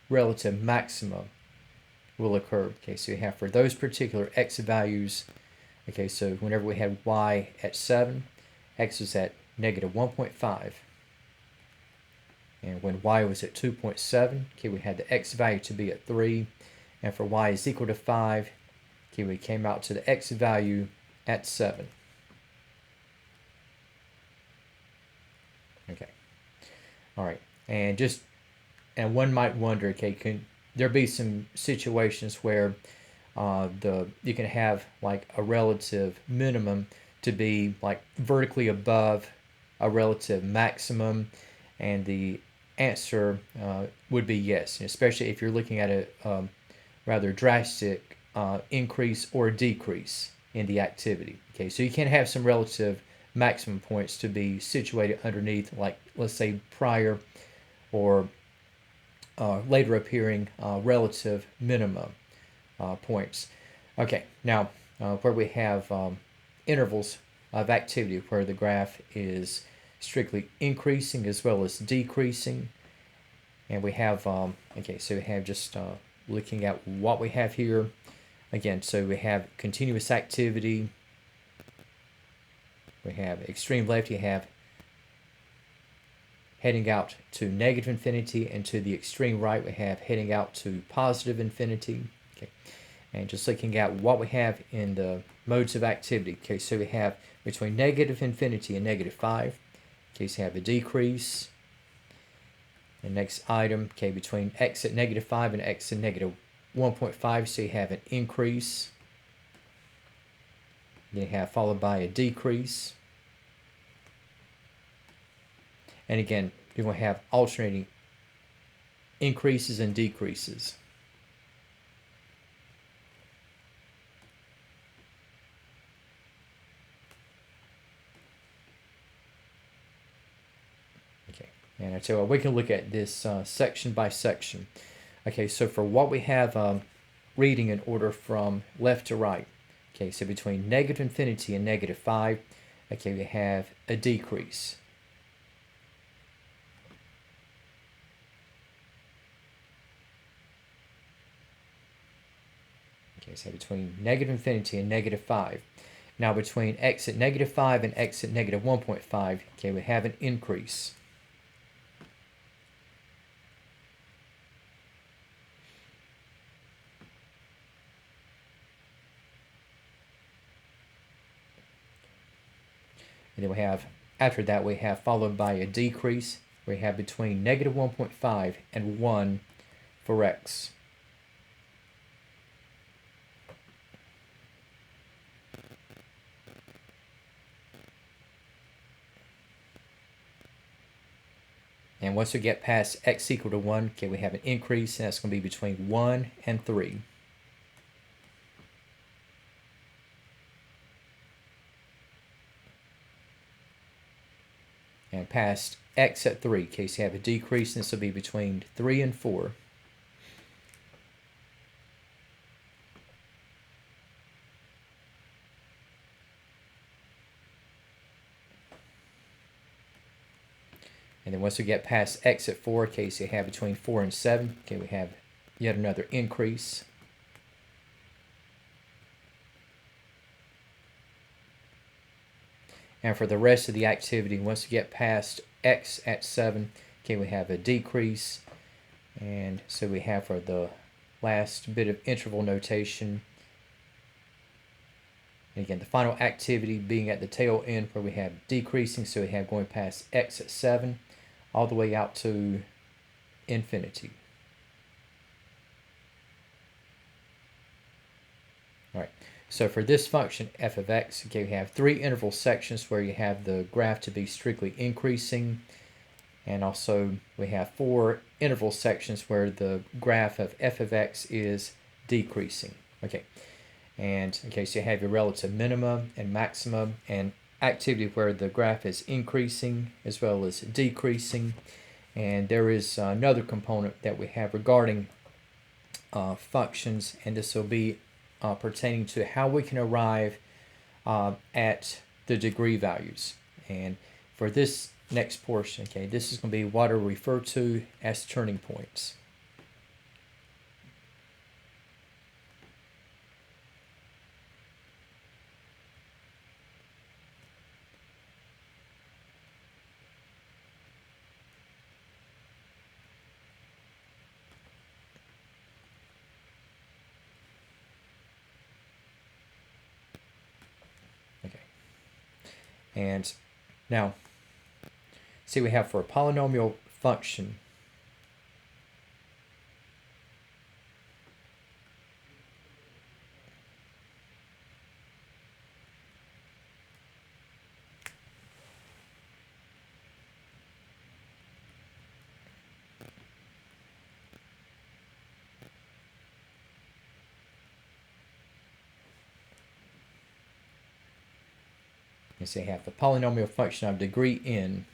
relative maximum will occur, okay, so you have for those particular x values, okay, so whenever we had y at 7, x was at negative 1.5. And when y was at 2.7, okay, we had the x value to be at 3. And for y is equal to 5, okay, we came out to the x value at 7. Okay. All right. And one might wonder, okay, can there be some situations where you can have like a relative minimum to be like vertically above a relative maximum, and the answer would be yes, especially if you're looking at a rather drastic increase or decrease in the activity. Okay, so you can have some relative maximum points to be situated underneath, like let's say prior or later appearing relative minimum points. Okay, now where we have intervals of activity where the graph is strictly increasing as well as decreasing, and we have okay, so we have just looking at what we have here again, so we have continuous activity, we have extreme left, you have heading out to negative infinity, and to the extreme right we have heading out to positive infinity. Okay, and just looking at what we have in the modes of activity, okay, so we have between negative infinity and negative 5, okay, so you have a decrease. The next item, okay, between x at negative 5 and x at negative 1.5, so you have an increase. Then you have followed by a decrease. And again, you're going to have alternating increases and decreases. Okay, and I tell you what, we can look at this section by section. Okay, so for what we have reading in order from left to right. Okay, so between negative infinity and negative 5, okay, we have a decrease. Okay, so between negative infinity and negative 5. Now between x at negative 5 and x at negative 1.5, okay, we have an increase. And then we have, after that, we have followed by a decrease. We have between negative 1.5 and 1 for x. And once we get past x equal to 1, okay, we have an increase, and that's going to be between 1 and 3. And past x at 3, okay, so you have a decrease, and this will be between 3 and 4. And then once we get past x at 4, okay, so you have between 4 and 7, okay, we have yet another increase. And for the rest of the activity, once we get past x at 7, okay, we have a decrease. And so we have for the last bit of interval notation, and again, the final activity being at the tail end where we have decreasing, so we have going past x at 7 all the way out to infinity. All right, so for this function f of x, okay, we have 3 interval sections where you have the graph to be strictly increasing, and also we have 4 interval sections where the graph of f of x is decreasing. Okay, and okay, so you have your relative minima and maximum, and activity where the graph is increasing as well as decreasing. And there is another component that we have regarding functions, and this will be pertaining to how we can arrive at the degree values. And for this next portion, okay, this is going to be what are referred to as turning points. Okay, and now see we have for a polynomial function, you see, have the polynomial function of degree n.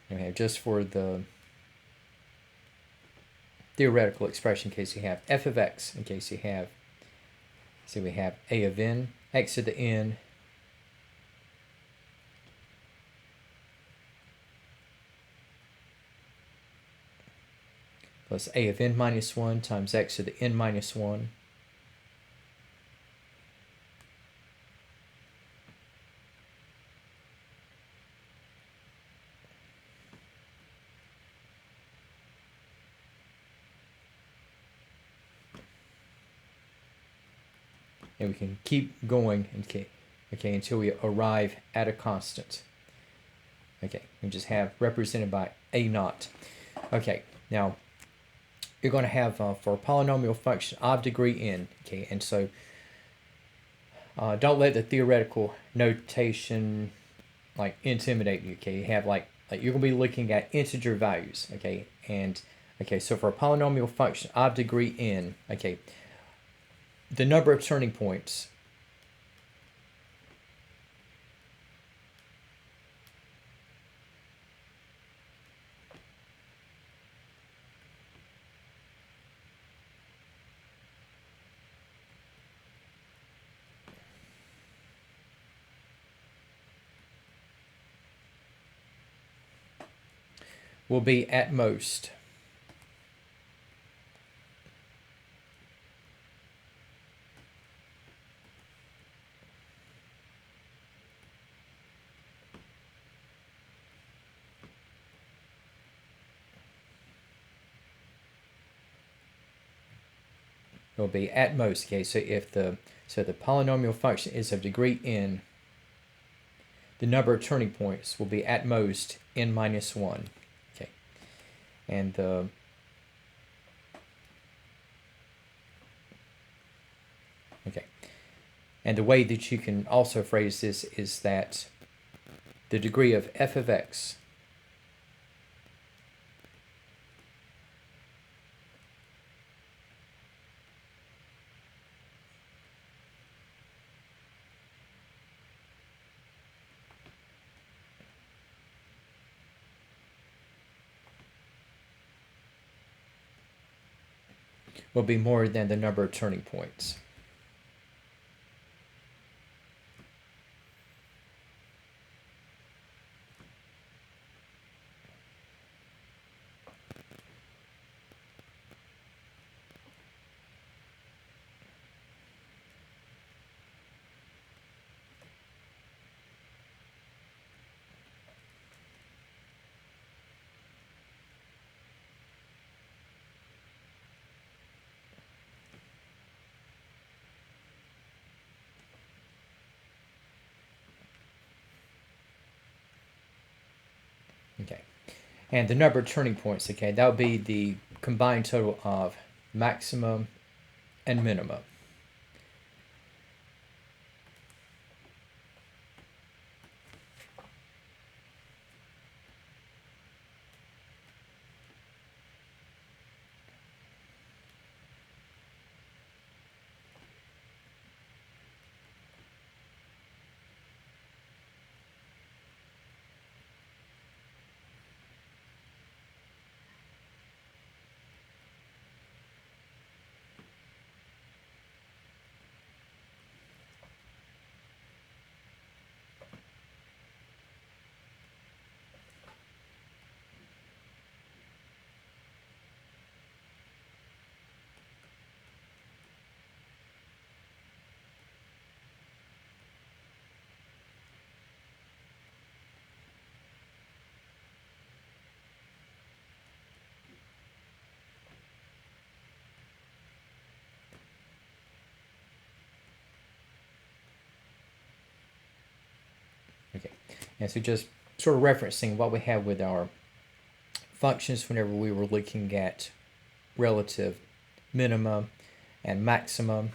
And we have just for the theoretical expression, in case you have f of x, in case you have, so we have a of n, x to the n, plus a of n minus 1 times x to the n minus 1. And we can keep going, okay, until we arrive at a constant. Okay, we just have represented by a naught. Okay, now you're going to have for a polynomial function of degree n, okay, and so Don't let the theoretical notation like intimidate you. Okay, you have like you're gonna be looking at integer values. Okay, and okay, so for a polynomial function of degree n, okay, the number of turning points will be at most okay, so if the polynomial function is of degree n, the number of turning points will be at most n minus 1. Okay, and okay, and the way that you can also phrase this is that the degree of f of x will be more than the number of turning points. Okay, and the number of turning points, okay, that would be the combined total of maximum and minimum. Okay, and so just sort of referencing what we have with our functions whenever we were looking at relative minimum and maximum.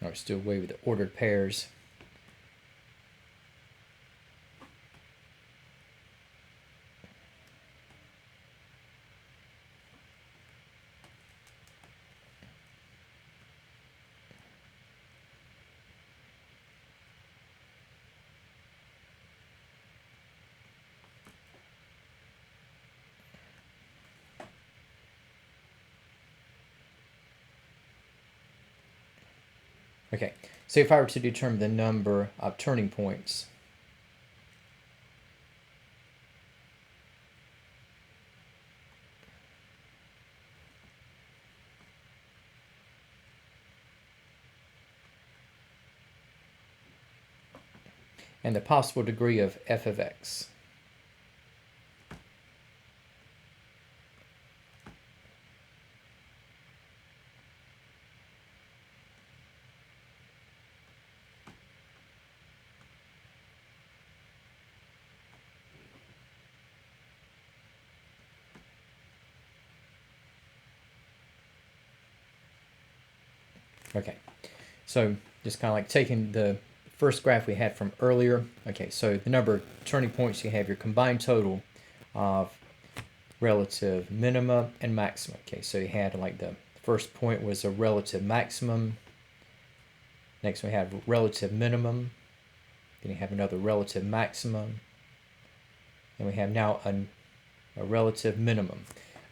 Or still away with the ordered pairs. Okay, so if I were to determine the number of turning points, and the possible degree of f of x. Okay, so just kind of like taking the first graph we had from earlier. Okay, so the number of turning points, you have your combined total of relative minima and maxima. Okay, so you had like the first point was a relative maximum. Next we have relative minimum. Then you have another relative maximum. And we have now a relative minimum.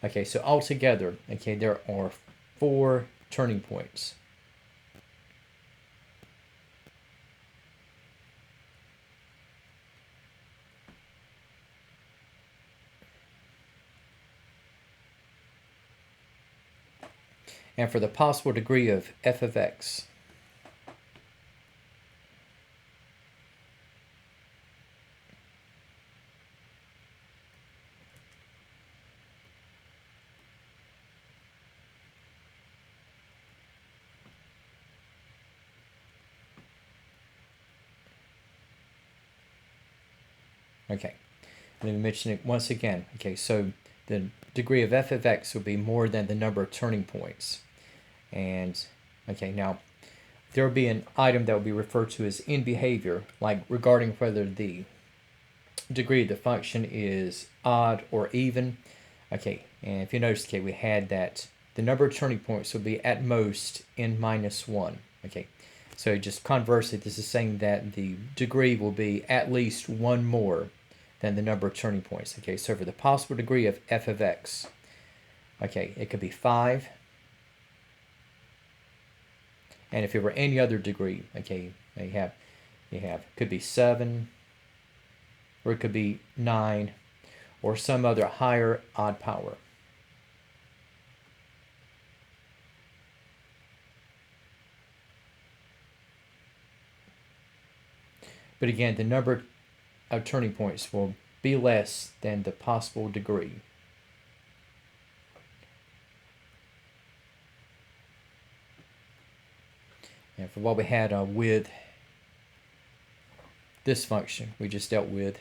Okay, so altogether, okay, there are 4 turning points. And for the possible degree of f of x, okay, let me mention it once again. Okay, so the degree of f of x will be more than the number of turning points. And, okay, now there will be an item that will be referred to as in behavior, like regarding whether the degree of the function is odd or even. Okay, and if you notice, okay, we had that the number of turning points will be at most n minus 1. Okay, so just conversely, this is saying that the degree will be at least 1 more than the number of turning points. Okay, so for the possible degree of f of x, okay, it could be 5. And if it were any other degree, okay, you have could be 7, or it could be 9, or some other higher odd power. But again, the number of turning points will be less than the possible degree. And for what we had with this function we just dealt with,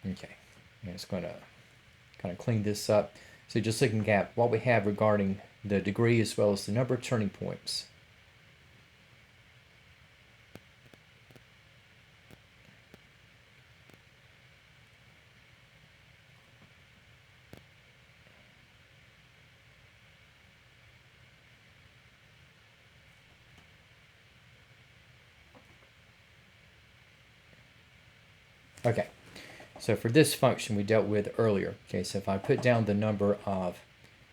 okay, and it's going to kind of clean this up. So just looking at what we have regarding the degree as well as the number of turning points. Okay, so for this function we dealt with earlier. Okay, so if I put down the number of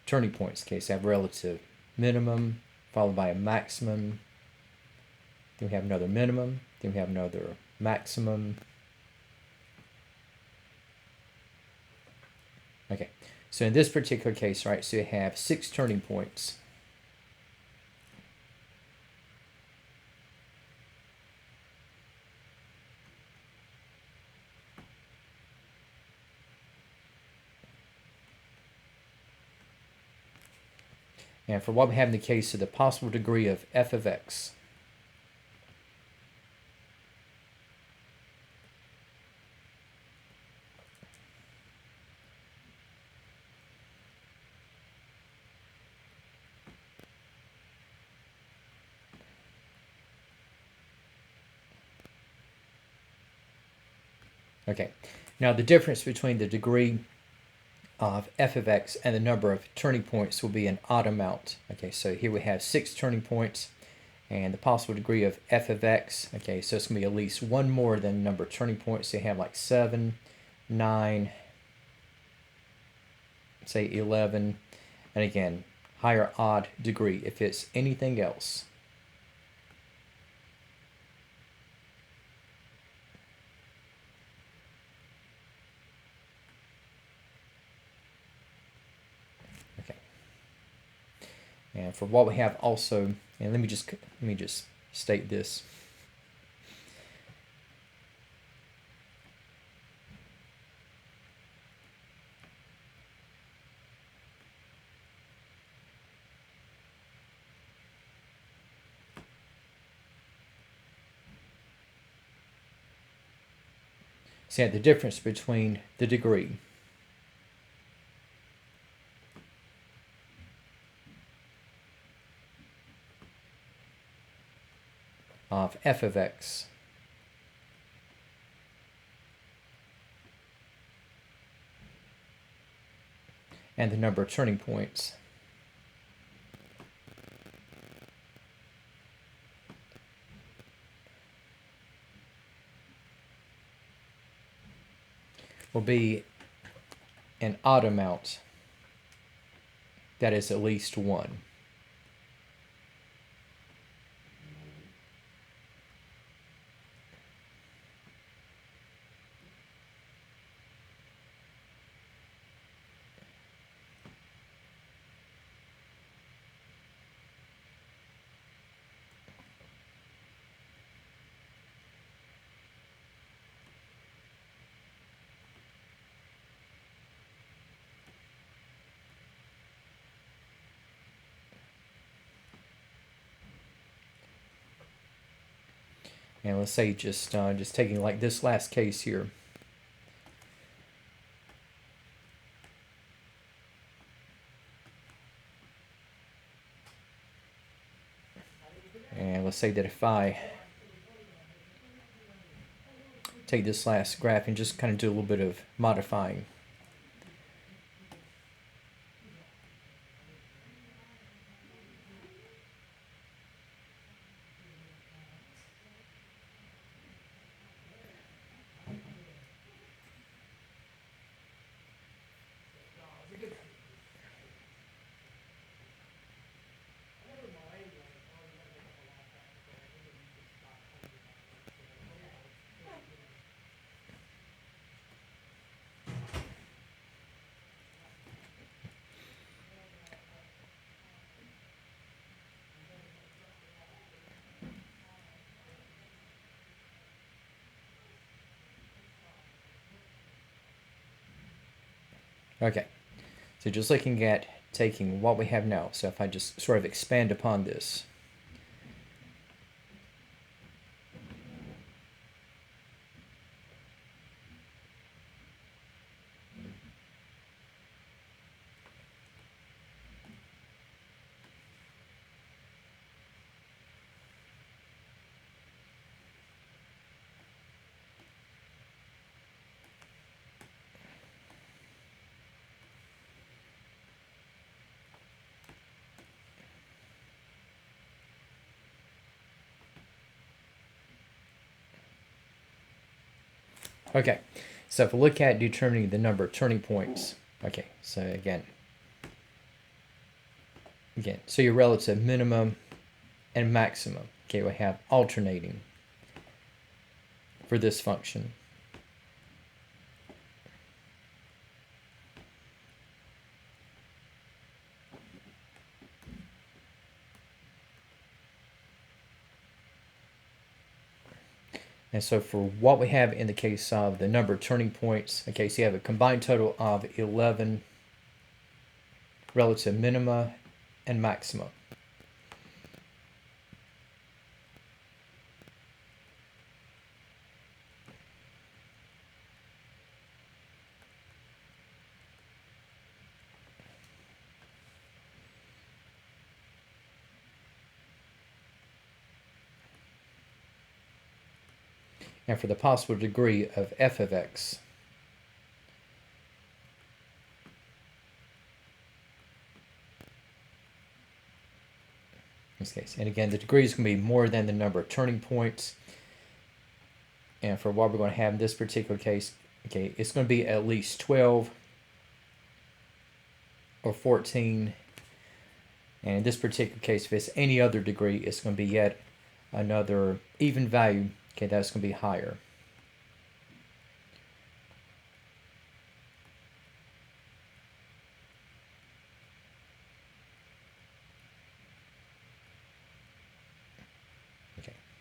turning points, okay, so I have relative minimum followed by a maximum, then we have another minimum, then we have another maximum. Okay, so in this particular case, right, so you have 6 turning points. And for what we have in the case of the possible degree of f of x, okay, now the difference between the degree of f of x and the number of turning points will be an odd amount. Okay, so here we have 6 turning points, and the possible degree of f of x, okay, so it's going to be at least 1 more than the number of turning points. So you have like 7, 9, say 11, and again, higher odd degree if it's anything else. Okay. And for what we have also, and let me just state this. See the difference between the degree of f of x and the number of turning points will be an odd amount that is at least 1. And let's say just taking like this last case here. And let's say that if I take this last graph and just kind of do a little bit of modifying. Okay, so just looking at taking what we have now. So if I just sort of expand upon this. Okay, so if we look at determining the number of turning points, okay, so again, so your relative minimum and maximum, okay, we have alternating for this function. And so for what we have in the case of the number of turning points, okay, so you have a combined total of 11 relative minima and maxima. And for the possible degree of f of x, in this case, and again, the degree is going to be more than the number of turning points. And for what we're going to have in this particular case, okay, it's going to be at least 12 or 14. And in this particular case, if it's any other degree, it's going to be yet another even value. Okay, that's going to be higher.